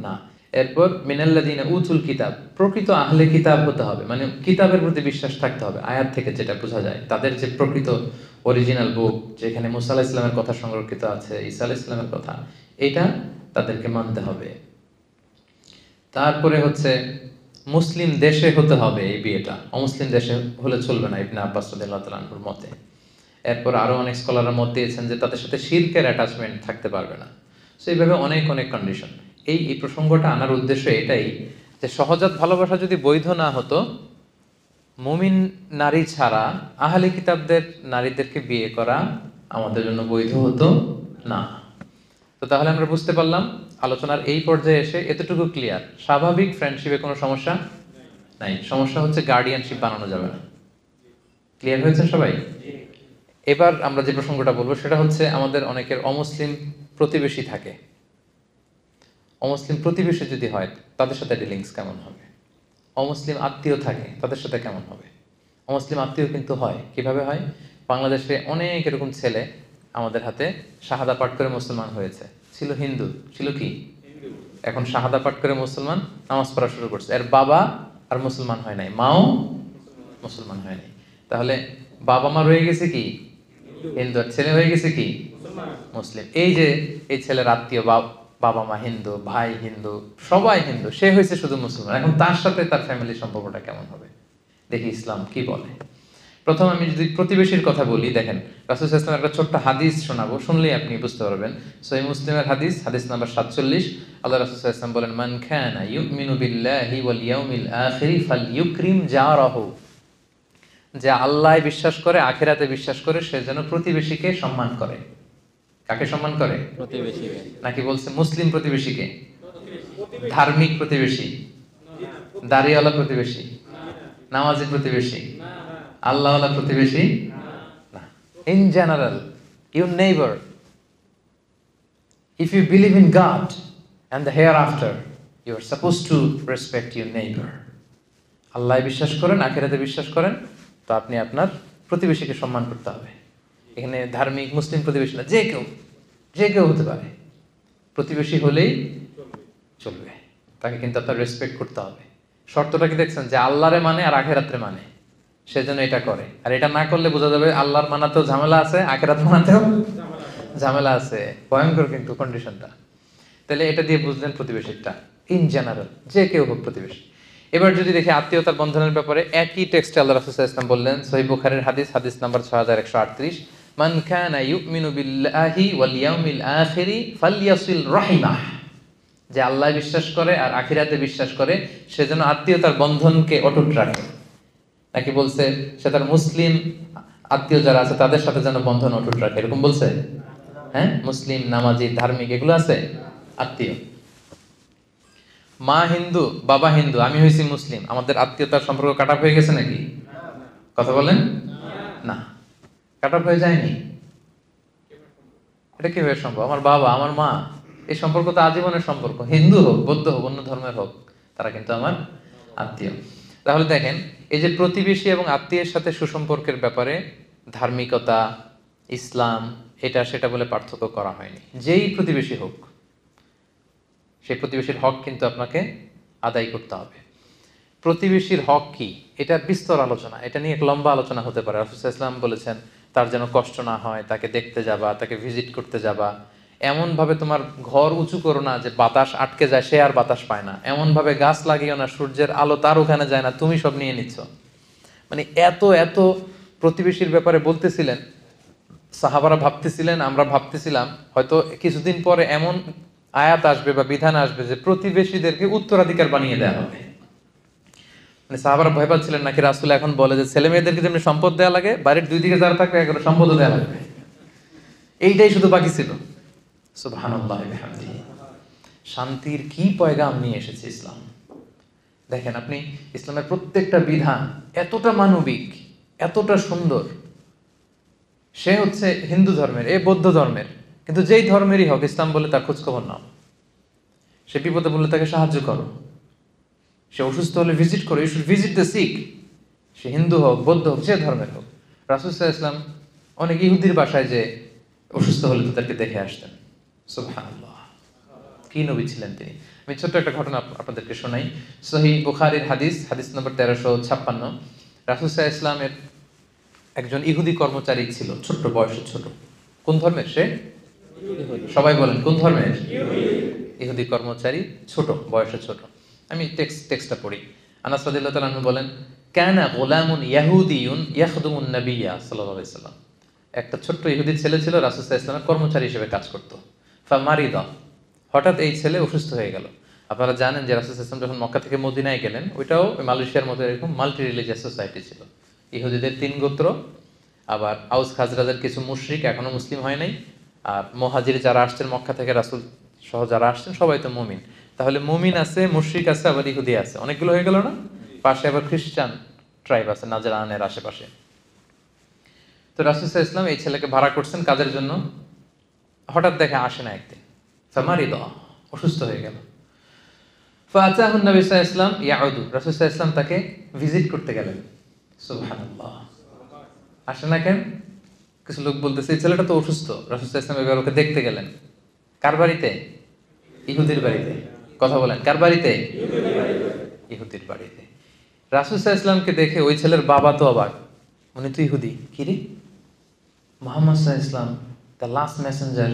না। এরপর মিনাল্লাযিনা উতুল কিতাব, প্রকৃত আহলে কিতাব হতে হবে, মানে কিতাবের প্রতি বিশ্বাস থাকতে হবে। আয়াত থেকে যেটা বোঝা যায়, তাদের যে প্রকৃত অরিজিনাল বুক, যেখানে মুসা আলাইহিস সালামের কথা সংরক্ষিত আছে, ঈসা আলাইহিস সালামের কথা, এটা তাদেরকে মানতে হবে। তারপরে হচ্ছে মুসলিম দেশে হতে হবে এই বিয়েটা, অমুসলিম দেশে হলে চলবে না, ইবনে আব্বাস রাদিয়াল্লাহু তাআলা আনহুর মতে। এরপর আরো অনেক স্কলাররা মত দিয়েছেন যে তাদের সাথে শিরকের অ্যাটাচমেন্ট থাকতে পারবে না। সো এইভাবে অনেক কন্ডিশন। এই প্রসঙ্গটা আনার উদ্দেশ্য এটাই যে সহজাত ভালোবাসা যদি বৈধ না হতো, মুমিন নারী ছাড়া আহলে কিতাবদের নারীদেরকে বিয়ে করা আমাদের জন্য বৈধ হতো না। তো তাহলে আমরা বুঝতে পারলাম আলোচনার এই পর্যায়ে এসে এতটুকু ক্লিয়ার, স্বাভাবিক ফ্রেন্ডশিপে কোনো সমস্যা নাই। সমস্যা হচ্ছে গার্ডিয়ানশিপ বানানো যাবে না। ক্লিয়ার হয়েছে সবাই? এবার আমরা যে প্রসঙ্গটা বলবো সেটা হচ্ছে আমাদের অনেকের অমুসলিম প্রতিবেশী থাকে। অমুসলিম প্রতিবেশী যদি হয় তাদের সাথে ডিলিংস কেমন হবে? অমুসলিম আত্মীয় থাকে তাদের সাথে কেমন হবে? অমুসলিম আত্মীয় কিন্তু হয়, কিভাবে হয়? বাংলাদেশে অনেক এরকম ছেলে আমাদের হাতে শাহাদা পাঠ করে মুসলমান হয়েছে, ছিল হিন্দু, ছিল কি, এখন শাহাদা পাঠ করে মুসলমান, নামাজ পড়া শুরু করছে। এর বাবা আর মুসলমান হয় নাই, মাও মুসলমান হয় নাই। তাহলে বাবা মা রয়ে গেছে কি হিন্দু, আর ছেলে হয়ে গেছে কি মুসলিম। এই যে এই ছেলের আত্মীয়, বাবা মা হিন্দু, ভাই হিন্দু, সবাই হিন্দু, সে হয়েছে শুধু মুসলমান। এখন তার সাথে তার ফ্যামিলির সম্পর্কটা কেমন হবে? দেখি ইসলাম কি বলে। প্রথম আমি যদি প্রতিবেশীর কথা বলি, দেখেন রাসূল সাল্লাল্লাহু আলাইহি ওয়াসাল্লাম একটা ছোট্ট হাদিস শোনাবো, শুনলেই আপনি বুঝতে পারবেন। সহিহ মুসলিমের হাদিস, হাদিস নাম্বার 47, আল্লাহ রাসূল সাল্লাল্লাহু আলাইহি ওয়াসাল্লাম বলেন, মান কানা ইউমিনু বিল্লাহি ওয়াল ইয়াউমিল আখিরি ফালইউকরিম জারাহু। যে আল্লাহয় বিশ্বাস করে, আখিরাতে বিশ্বাস করে, সে যেন প্রতিবেশীকে সম্মান করে। কাকে সম্মান করে? প্রতিবেশীকে। নাকি বলছে মুসলিম প্রতিবেশীকে? ধার্মিক প্রতিবেশী, দাড়িওয়ালা প্রতিবেশী, নামাজি প্রতিবেশী, আল্লাহওয়ালা প্রতিবেশী না। In general, your neighbour, if you believe in God and the hereafter, you are supposed to respect your neighbor. আল্লাহ বিশ্বাস করেন, আখিরাতে বিশ্বাস করেন, তো আপনি আপনার প্রতিবেশীকে সম্মান করতে হবে। এখানে ধার্মিক মুসলিম প্রতিবেশী না, যে কেউ হতে পারে, প্রতিবেশী হলেই চলবে, তাকে কিন্তু আপনার রেসপেক্ট করতে হবে। শর্তটা কি দেখছেন? যে আল্লাহরে মানে আর আখিরাতে মানে, সেজন্য এটা করে। আর এটা না করলে বোঝা যাবে আল্লাহর মানাতেও ঝামেলা আছে, আখিরাত মানাতেও ঝামেলা আছে। ভয়ঙ্কর কিন্তু কন্ডিশনটা। তাহলে এটা দিয়ে বুঝলেন প্রতিবেশীটা ইন জেনারেল, যে কেউ হোক প্রতিবেশী। এবার যদি দেখি আত্মীয়তার বন্ধনের ব্যাপারে, একই টেক্সটে আল্লাহ রাসূল সাল্লাল্লাহু আলাইহি ওয়াসাল্লাম বললেন, সহিহ বুখারীর হাদিস নাম্বার 6138, মান কানা ইউমিনু বিল্লাহি ওয়াল ইয়াউমিল আখিরি ফালইয়াসিল রাহিমাহ। যে আল্লাহ বিশ্বাস করে আর আখিরাতে বিশ্বাস করে, সে যেন আত্মীয়তার বন্ধনকে অটুট রাখে। নাকি বলছে সে তার মুসলিম আত্মীয় যারা আছে তাদের সাথে যেন বন্ধন অটুট রাখে, এরকম বলছে? হ্যাঁ, মুসলিম, নামাজি, ধার্মিক, এগুলো আছে আত্মীয়। মা হিন্দু, বাবা হিন্দু, আমি হয়েছি মুসলিম, আমাদের আত্মীয়তার সম্পর্ক কাট অফ হয়ে গেছে নাকি? কথা বলেন না, কাট অফ হয়ে যায়নি। এটা কিভাবে সম্ভব? আমার বাবা, আমার মা, এই সম্পর্ক তো আজীবনের সম্পর্ক। হিন্দু হোক, বৌদ্ধ হোক, অন্য ধর্মের হোক, তারা কিন্তু আমার আত্মীয়। তাহলে দেখেন, এই যে প্রতিবেশী এবং আত্মীয়ের সাথে সুসম্পর্কের ব্যাপারে ধার্মিকতা, ইসলাম, এটা সেটা বলে পার্থক্য করা হয়নি। যেই প্রতিবেশী হোক, সেই প্রতিবেশীর হক কিন্তু আপনাকে আদায় করতে হবে। প্রতিবেশীর হক কি, এটা বিস্তর আলোচনা, এটা নিয়ে এক লম্বা আলোচনা হতে পারে। রাসূল সাল্লাল্লাহু আলাইহি ওয়াসাল্লাম বলেছেন, তার যেন কষ্ট না হয়, তাকে দেখতে যাবা, তাকে ভিজিট করতে যাবা, এমনভাবে তোমার ঘর উঁচু করো না যে বাতাস আটকে যায়, সে আর বাতাস পায় না। এমনভাবে গাছ লাগিও না, সূর্যের আলো তার ওখানে যায় না, তুমি সব নিয়ে নিচ্ছ। মানে এত এত প্রতিবেশীর ব্যাপারে বলতেছিলেন, সাহাবারা ভাবতেছিলেন, আমরা ভাবতেছিলাম হয়তো কিছুদিন পরে এমন আয়াত আসবে বা বিধান আসবে যে প্রতিবেশীদেরকে উত্তরাধিকার বানিয়ে দেওয়া হবে। মানে সাহাবারা ভয় পাচ্ছিলেন নাকি রাসূল এখন বলে যে ছেলে মেয়েদেরকে যেমন সম্পদ দেওয়া লাগে, বাড়ির দুই দিকে যারা থাকবে এগুলো সম্পদও দেওয়া লাগবে। এইটাই শুধু বাকি ছিল। সুবহানাল্লাহি ওয়া বিহামদিহি। শান্তির কি পয়গাম নিয়ে এসেছে ইসলাম। দেখেন আপনি, ইসলামের প্রত্যেকটা বিধান এতটা মানবিক, এতটা সুন্দর। সে হচ্ছে হিন্দু ধর্মের, এ বৌদ্ধ ধর্মের, কিন্তু যেই ধর্মেরই হোক, ইসলাম বলে তার খোঁজখবর নাও। সে বিপদে বললে তাকে সাহায্য করো, সে অসুস্থ হলে ভিজিট করো, you should visit the sick. সে হিন্দু হোক, বৌদ্ধ হোক, যে ধর্মের হোক। রাসূল সাল্লাল্লাহু আলাইহি ওয়াসাল্লাম অনেক ইহুদির বাসায় যে অসুস্থ হলে তাদেরকে দেখে আসতেন। সুবহানাল্লাহ, কি নবী ছিলেন তিনি। আমি ছোট্ট একটা ঘটনা আপনাদেরকে শোনাই। সহিহ বুখারীর হাদিস নম্বর 1356। রাসূল সাল্লাল্লাহু আলাইহি ওয়াসাল্লামের একজন ইহুদি কর্মচারী ছিল, ছোট্ট বয়সে ছোট। কোন ধর্মের সে? সবাই বলেন কোন ধর্মের? ইহুদি কর্মচারী, ছোট বয়সে ছোট। আমি টেক্সটটা পড়ি। আনাস রাদিয়াল্লাহু তাআলা আনহু বলেন, কানা গুলামুন ইয়াহুদিয়ুন ইয়াখদুমুন নাবিয়্যা সাল্লাল্লাহু আলাইহি ওয়াসাল্লাম। একটা ছোট্ট ইহুদি ছেলে ছিল, রাসূল সাল্লাল্লাহু আলাইহি ওয়াসাল্লামের কর্মচারী হিসেবে কাজ করত। ফামারিদা, হঠাৎ এই ছেলে অসুস্থ হয়ে গেল। আপনারা জানেন যে রাসূল সাল্লাল্লাহু আলাইহি ওয়াসাল্লাম যখন মক্কা থেকে মদিনায় গেলেন, ওইটাও মালয়েশিয়ার মতো এরকম মাল্টি রিলিজিয়াস সোসাইটি ছিল। ইহুদিদের 3 গোত্র, আবার আউস খাজরাজের কিছু মুশরিক এখনো মুসলিম হয় নাই, আর মুহাজির যারা আসছেন মক্কা থেকে, রাসূল সহ যারা আসছেন সবাই তো মুমিন। তাহলে মুমিন আছে, মুশরিক আছে, আবার ইহুদি আছে, অনেকগুলো হয়ে গেল না? পাশে আবার খ্রিস্টান ট্রাইব আছে নাজরানের আশেপাশে। তো রাসূল সাল্লাল্লাহু আলাইহি ওয়াসাল্লাম এই ছেলেকে ভাড়া করছেন কাজের জন্য। হঠাৎ দেখে আসে না একদিন, ফামারিদা, অসুস্থ হয়ে গেল। ফাআতাহু নবী সাল্লাল্লাহু আলাইহি ওয়াসাল্লাম ইয়াউদু, রাসূল সাল্লাল্লাহু আলাইহি ওয়াসাল্লাম তাকে ভিজিট করতে গেলেন। সুবহানাল্লাহ, আসে না কেন? কিছু লোক বলতেছে এই ছেলেটা তো অসুস্থ। রাসূল সাল্লাল্লাহু আলাইহি ওয়াসাল্লাম এবার ওকে দেখতে গেলেন। কার বাড়িতে? ইহুদির বাড়িতে। কথা বলেন, কার বাড়িতে? ইহুদির বাড়িতে। রাসূল সাল্লাল্লাহু আলাইহি ওয়াসাল্লামকে দেখে ওই ছেলের বাবা তো অবাক, উনি তো ইহুদি, কি রে, মুহাম্মদ সাল্লাল্লাহু আলাইহি ওয়াসাল্লাম দ্য লাস্ট মেসেঞ্জার,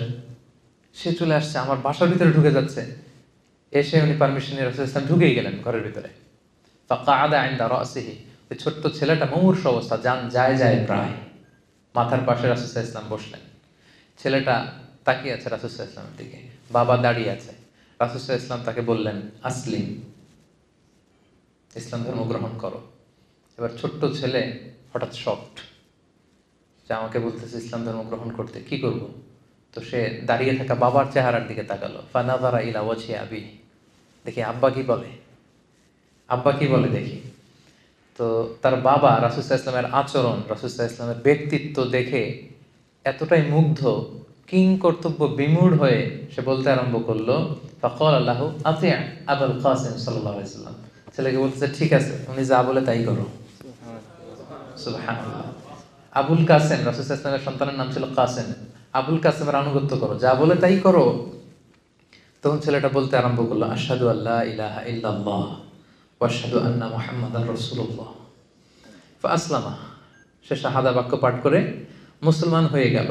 সে চলে আসছে, আমার বাসার ভিতরে ঢুকে যাচ্ছে। এসে উনি পারমিশন নিয়ে রাসূল সাল্লাল্লাহু আলাইহি ওয়াসাল্লাম ঢুকেই গেলেন ঘরের ভিতরে। ফাকাআদা ইনদা রাসিহি, ওই ছোট্ট ছেলেটা মুমূর্ষু অবস্থা, জান যায় প্রায়, মাথার পাশে রাসূল সাল্লাল্লাহু আলাইহি ওয়াসাল্লাম বসলেন। ছেলেটা তাকিয়ে আছে রাসূল সাল্লাল্লাহু আলাইহি ওয়াসাল্লামের দিকে, বাবা দাঁড়িয়ে আছে। রাসূল সাল্লাল্লাহু আলাইহি ওয়াসাল্লাম তাকে বললেন, আসলিম, ইসলাম ধর্ম গ্রহণ করো। এবার ছোট্ট ছেলে হঠাৎ শকড, যে আমাকে বলতেছে ইসলাম ধর্ম গ্রহণ করতে, কি করব? তো সে দাঁড়িয়ে থাকা বাবার চেহারার দিকে তাকালো, ফানাযারা ইলা ওয়াজহি আবি, দেখি আব্বা কি বলে, আব্বা কি বলে দেখি। তো তার বাবা রাসূল সাল্লাল্লাহু আলাইহি ওয়াসাল্লামের আচরণ, রাসূল সাল্লাল্লাহু আলাইহি ওয়াসাল্লামের ব্যক্তিত্ব দেখে এতটাই মুগ্ধ, কিং কর্তব্য বিমূঢ় হয়ে সে বলতে আরম্ভ করলো, ফাকাল লাহু আতি' আবুল কাসিম সাল্লাল্লাহু আলাইহি ওয়াসাল্লাম। ছেলেকে বলতেছে, ঠিক আছে, উনি যা বলে তাই করো। সুবহানাল্লাহ। আবুল কাসেম, রাসূল সাল্লাল্লাহু আলাইহি ওয়াসাল্লামের সন্তানের নাম ছিল কাসেম। আবুল কাসেমের আনুগত্য করো, যা বলে তাই করো। তখন ছেলেটা বলতে আরম্ভ করলো, আশহাদু আল্লা ইলাহা ইল্লাল্লাহ ওয়া আশহাদু আন্না মুহাম্মাদার রাসূলুল্লাহ। ফাসলামা, সে শাহাদা বাক্য পাঠ করে মুসলমান হয়ে গেল।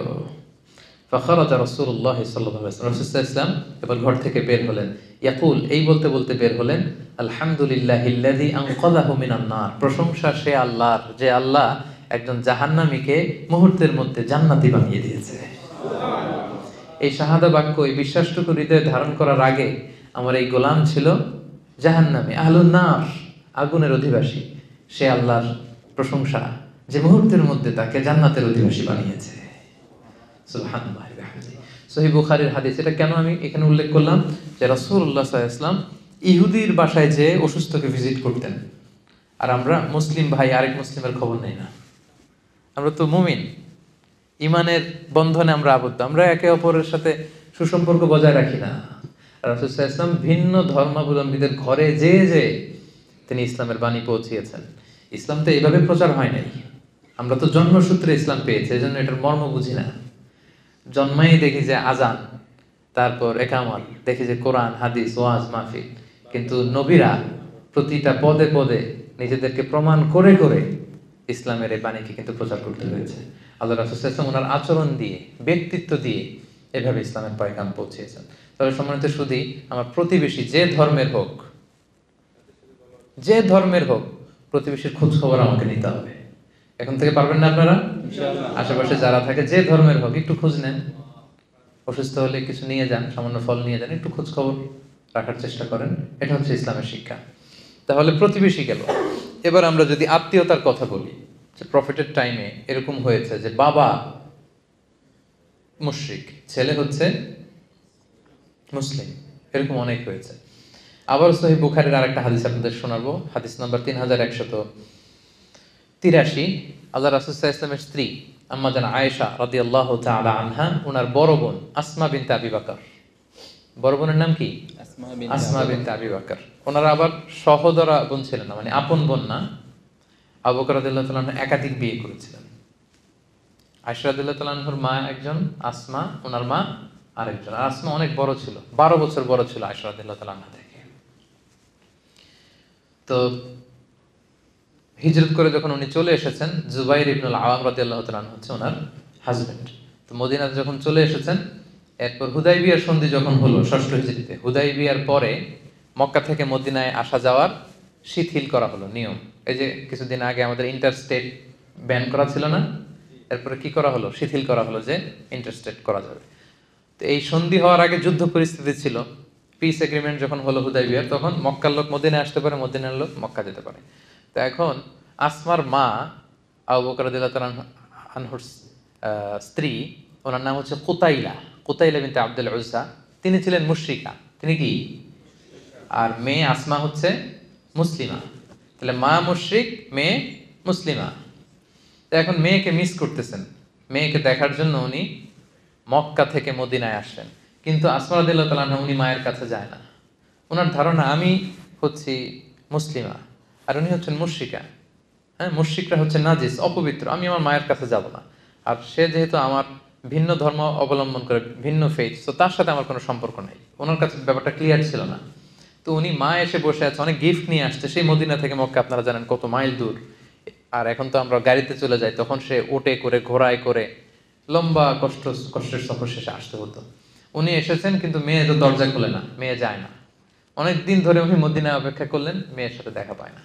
ফাখারাজা রাসূলুল্লাহ সাল্লাল্লাহু আলাইহি ওয়াসাল্লাম, রাসূল সাল্লাল্লাহু আলাইহি ওয়াসাল্লাম এবার ঘর থেকে বের হলেন। ইয়াকুল, এই বলতে বলতে বের হলেন, আলহামদুলিল্লাহিল্লাযী আনকাযাহু মিনান নার, প্রশংসা সে আল্লাহর, যে আল্লাহ একজন জাহান্নামীকে মুহূর্তের মধ্যে জান্নাতি বানিয়ে দিয়েছে। এই শাহাদা বাক্য, এই বিশ্বাসটুকু হৃদয়ে ধারণ করার আগে আমার এই গোলাম ছিল জাহান্নামী, আহলুন নার, আগুনের অধিবাসী। সে আল্লাহর প্রশংসা যে মুহূর্তের মধ্যে তাকে জান্নাতের অধিবাসী বানিয়েছে। সুবহানাল্লাহ ওয়া বিহামদিহি। সহিহ বুখারীর হাদিস। এটা কেন আমি এখানে উল্লেখ করলাম, যে রাসূলুল্লাহ সাল্লাল্লাহু আলাইহি ওয়াসাল্লাম ইহুদির বাসায় যে অসুস্থকে ভিজিট করতেন, আর আমরা মুসলিম ভাই আরেক মুসলিমের খবর নেই না। আমরা তো মুমিন, ইমানের বন্ধনে আমরা আবদ্ধ, আমরা একে অপরের সাথে সুসম্পর্ক বজায় রাখি না। রাসূল সাল্লাল্লাহু আলাইহি ওয়াসাল্লাম ভিন্ন ধর্মাবলম্বীদের ঘরে যে তিনি ইসলামের বাণী পৌঁছিয়েছেন। ইসলাম তো এইভাবে প্রচার হয় নাই, আমরা তো জন্মসূত্রে ইসলাম পেয়েছি, এই জন্য এটার মর্ম বুঝি না। জন্মাই দেখি যে আজান, তারপর একামত, দেখি যে কোরআন, হাদিস, ওয়াজ, মাহফিল। কিন্তু নবীরা প্রতিটা পদে পদে নিজেদেরকে প্রমাণ করে করে ইসলামের এই বাণীকে কিন্তু প্রচার করতে হয়েছে। আল্লাহ রাসূল সাল্লাল্লাহু আলাইহি ওয়াসাল্লাম ওনার আচরণ দিয়ে, ব্যক্তিত্ব দিয়ে এভাবে ইসলামের পয়গাম পৌঁছিয়েছেন। তবে সম্মানিত সুধী, আমার প্রতিবেশী যে ধর্মের হোক, যে ধর্মের হোক, প্রতিবেশীর খোঁজ খবর আমাকে নিতে হবে। এখন থেকে পারবেন না আপনারা? আশেপাশে যারা থাকে, যে ধর্মের হোক, একটু খোঁজ নেন। অসুস্থ হলে কিছু নিয়ে যান, সামান্য ফল নিয়ে যান, একটু খোঁজ খবর রাখার চেষ্টা করেন। এটা হচ্ছে ইসলামের শিক্ষা। তাহলে প্রতিবেশী গেল। এবার আমরা যদি আত্মীয়তার কথা বলি, যে প্রফেটের টাইমে এরকম হয়েছে যে বাবা মুশরিক, ছেলে হচ্ছে মুসলিম, এরকম অনেক হয়েছে। আবার সহিহ বুখারীর আরেকটা হাদিস আপনাদের শোনাবো, হাদিস নাম্বার 3183। আল্লাহ রাসূল সাল্লাল্লাহু আলাইহি ওয়াসাল্লামের স্ত্রী আম্মা জান আয়েশা রাদিয়াল্লাহু তাআলা আনহা, ওনার বড় বোন আসমা বিনতে আবি বকর, বড় বোনের নাম কি? আসমা বিনতে আবি বকর। ওনারা আবার সহোদরা বোন ছিলেন না, মানে আপন বোন না। আবু বকর রাদিয়াল্লাহু তাআলা আনহু একাধিক বিয়ে করেছিলেন। আয়েশা রাদিয়াল্লাহু তাআলা আনহুর মা একজন, আসমা ওনার মা আরেকজন। আর আসমা অনেক বড় ছিল, 12 বছর বড় ছিল আয়েশা রাদিয়াল্লাহু তাআলা আনহা থেকে। তো হিজরত করে যখন উনি চলে এসেছেন, জুবাইর ইবনুল আওয়াম রাদিয়াল্লাহু তাআলা আনহু হচ্ছে ওনার হাজবেন্ড। তো মদিনাতে যখন চলে এসেছেন, এরপর হুদাইবিয়ার সন্ধি যখন হলো 6ষ্ঠ হিজরিতে, হুদাইবিয়ার পরে মক্কা থেকে মদিনায় আসা যাওয়ার শিথিল করা হলো নিয়ম। এই যে কিছুদিন আগে আমাদের ইন্টারস্টেট ব্যান করা ছিল না, এরপরে কি করা হলো? শিথিল করা হলো যে ইন্টারস্টেট করা যাবে। তো এই সন্ধি হওয়ার আগে যুদ্ধ পরিস্থিতি ছিল। পিস এগ্রিমেন্ট যখন হলো হুদাইবিয়ার, তখন মক্কার লোক মদিনায় আসতে পারে, মদিনার লোক মক্কা যেতে পারে। তো এখন আসমার মা আবু বকর রাদিয়াল্লাহু তাআলা আনহুর স্ত্রী, ওনার নাম হচ্ছে কুতাইলা, কুতাইলা বিনতে আব্দুল উজ্জা। তিনি ছিলেন মুশরিকা, তিনি কি? আর মেয়ে আসমা হচ্ছে মুসলিমা। তাহলে মা মুশরিক, মেয়ে মুসলিমা। তো এখন মেয়েকে মিস করতেছেন, মেয়েকে দেখার জন্য উনি মক্কা থেকে মদিনায় আসেন। কিন্তু আসমা রাদিয়াল্লাহু তাআলা আনহা, উনি মায়ের কাছে যায় না। ওনার ধারণা আমি হচ্ছি মুসলিমা আর উনি হচ্ছেন মুশরিকা। হ্যাঁ, মুশরিকরা হচ্ছে নাজিস, অপবিত্র, আমি আমার মায়ের কাছে যাব না। আর সে যেহেতু আমার ভিন্ন ধর্ম অবলম্বন করে, ভিন্ন ফেথ, তো তার সাথে আমার কোনো সম্পর্ক নেই। ওনার কাছে ব্যাপারটা ক্লিয়ার ছিল না। তো উনি মা এসে বসে আছে, অনেক গিফট নিয়ে আসছে, সেই মদিনা থেকে মক্কা আপনারা জানেন কত মাইল দূর। আর এখন তো আমরা গাড়িতে চলে যাই, তখন সে ওটে করে, ঘোড়ায় করে লম্বা কষ্টের সফর শেষে আসতে হতো। উনি এসেছেন, কিন্তু মেয়ে তো দরজা খোলে না, মেয়ে যায় না। অনেক দিন ধরে উনি মদিনায় অপেক্ষা করলেন, মেয়ের সাথে দেখা পায় না।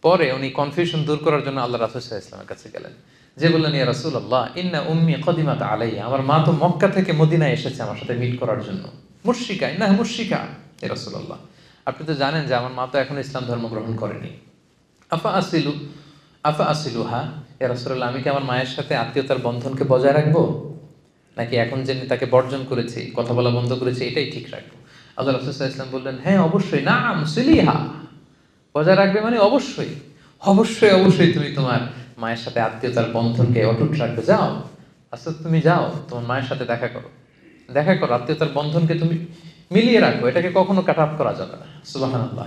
পরে উনি কনফিউশন দূর করার জন্য আল্লাহ রাসূল সাল্লাল্লাহু আলাইহি ওয়াসাল্লামের কাছে গেলেন, যে বললেন, ইয়া রাসূলুল্লাহ, ইন্না উম্মি কদিমাত আলাইয়া, আমার মা তো মক্কা থেকে মদিনায় এসেছে আমার সাথে মিট করার জন্য। মুশরিকা, ইন্নাহা মুশরিকা, ইয়া রাসূলুল্লাহ, আপনি তো জানেন যে আমার মা তো এখন ইসলাম ধর্ম গ্রহণ করেনি। আফা আসিলুহা, ইয়া রাসূলুল্লাহ, আমি কি আমার মায়ের সাথে আত্মীয়তার বন্ধনকে বজায় রাখবো, নাকি এখন যে তাকে বর্জন করেছি, কথা বলা বন্ধ করেছি, এটাই ঠিক রাখবো? আল্লাহ রাসূল সাল্লাল্লাহু আলাইহি ওয়াসাল্লাম বললেন, হ্যাঁ অবশ্যই, নাম সিলিহা, বজায় রাখবে মানে অবশ্যই অবশ্যই অবশ্যই তুমি তোমার মায়ের সাথে আত্মীয়তার বন্ধনকে অটুট রাখবে। যাও, আচ্ছা তুমি যাও, তোমার মায়ের সাথে দেখা করো, আত্মীয়তার বন্ধনকে তুমি মিলিয়ে রাখো, এটাকে কখনো কাট অফ করা যাবে না। সুবহানাল্লাহ।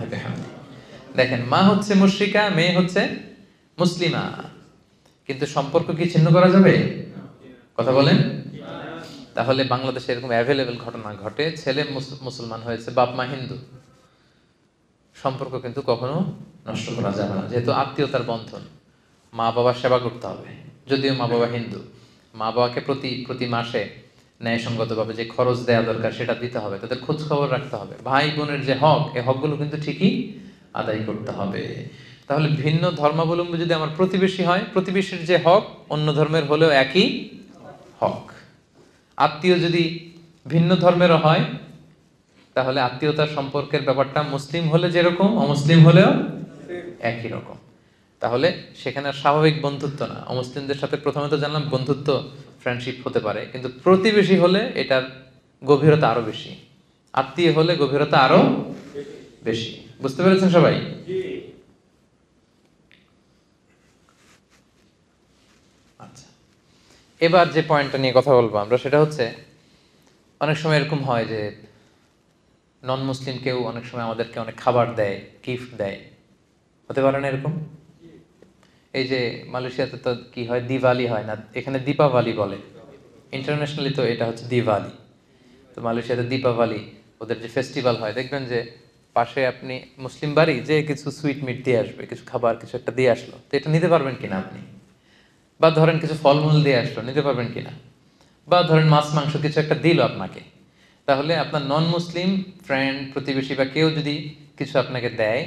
দেখেন, মা হচ্ছে মুশরিকা, মেয়ে হচ্ছে মুসলিমা, কিন্তু সম্পর্ক কি ছিন্ন করা যাবে? কথা বলেন। তাহলে বাংলাদেশে এরকম অ্যাভেলেবেল ঘটনা ঘটে, ছেলে মুসলমান হয়েছে, বাপ মা হিন্দু, সম্পর্ক কিন্তু কখনো নষ্ট করা যাবে না, যেহেতু আত্মীয়তার বন্ধন। মা বাবার সেবা করতে হবে, যদিও মা বাবা হিন্দু, মা বাবাকে প্রতি মাসে ন্যায়সঙ্গতভাবে যে খরচ দেওয়া দরকার সেটা দিতে হবে, তাদের খোঁজ খবর রাখতে হবে, ভাই বোনের যে হক, এই হকগুলো কিন্তু ঠিকই আদায় করতে হবে। তাহলে ভিন্ন ধর্মাবলম্বী যদি আমার প্রতিবেশী হয়, প্রতিবেশীর যে হক অন্য ধর্মের হলেও একই হক। আত্মীয় যদি ভিন্ন ধর্মেরও হয়, তাহলে আত্মীয়তার সম্পর্কের ব্যাপারটা মুসলিম হলে যেরকম, অমুসলিম হলেও একই রকম। তাহলে সেখানে আর স্বাভাবিক বন্ধুত্ব না, অমুসলিমদের সাথে প্রথমে তো জানলাম বন্ধুত্ব, ফ্রেন্ডশিপ হতে পারে, কিন্তু প্রতিবেশী হলে এটার গভীরতা আরো বেশি, আত্মীয় হলে গভীরতা আরো বেশি। বুঝতে পেরেছেন সবাই? আচ্ছা, এবার যে পয়েন্টটা নিয়ে কথা বলবো আমরা, সেটা হচ্ছে অনেক সময় এরকম হয় যে নন মুসলিম কেউ অনেক সময় আমাদেরকে অনেক খাবার দেয়, গিফট দেয়, হতে পারে না এরকম? এই যে মালয়েশিয়াতে তো কি হয়, দিওয়ালি হয় না, এখানে দীপাবলি বলে, ইন্টারন্যাশনালি তো এটা হচ্ছে দিওয়ালি। তো মালয়েশিয়াতে দীপাবলি ওদের যে ফেস্টিভ্যাল হয়, দেখবেন যে পাশে আপনি মুসলিম বাড়ি, যে কিছু সুইট মিট দিয়ে আসবে, কিছু খাবার কিছু একটা দিয়ে আসলো, তো এটা নিতে পারবেন কিনা আপনি? বা ধরেন কিছু ফলমূল দিয়ে আসলো, নিতে পারবেন কিনা? বা ধরেন মাছ মাংস কিছু একটা দিল আপনাকে, তাহলে আপনার নন মুসলিম ফ্রেন্ড, প্রতিবেশী বা কেউ যদি কিছু আপনাকে দেয়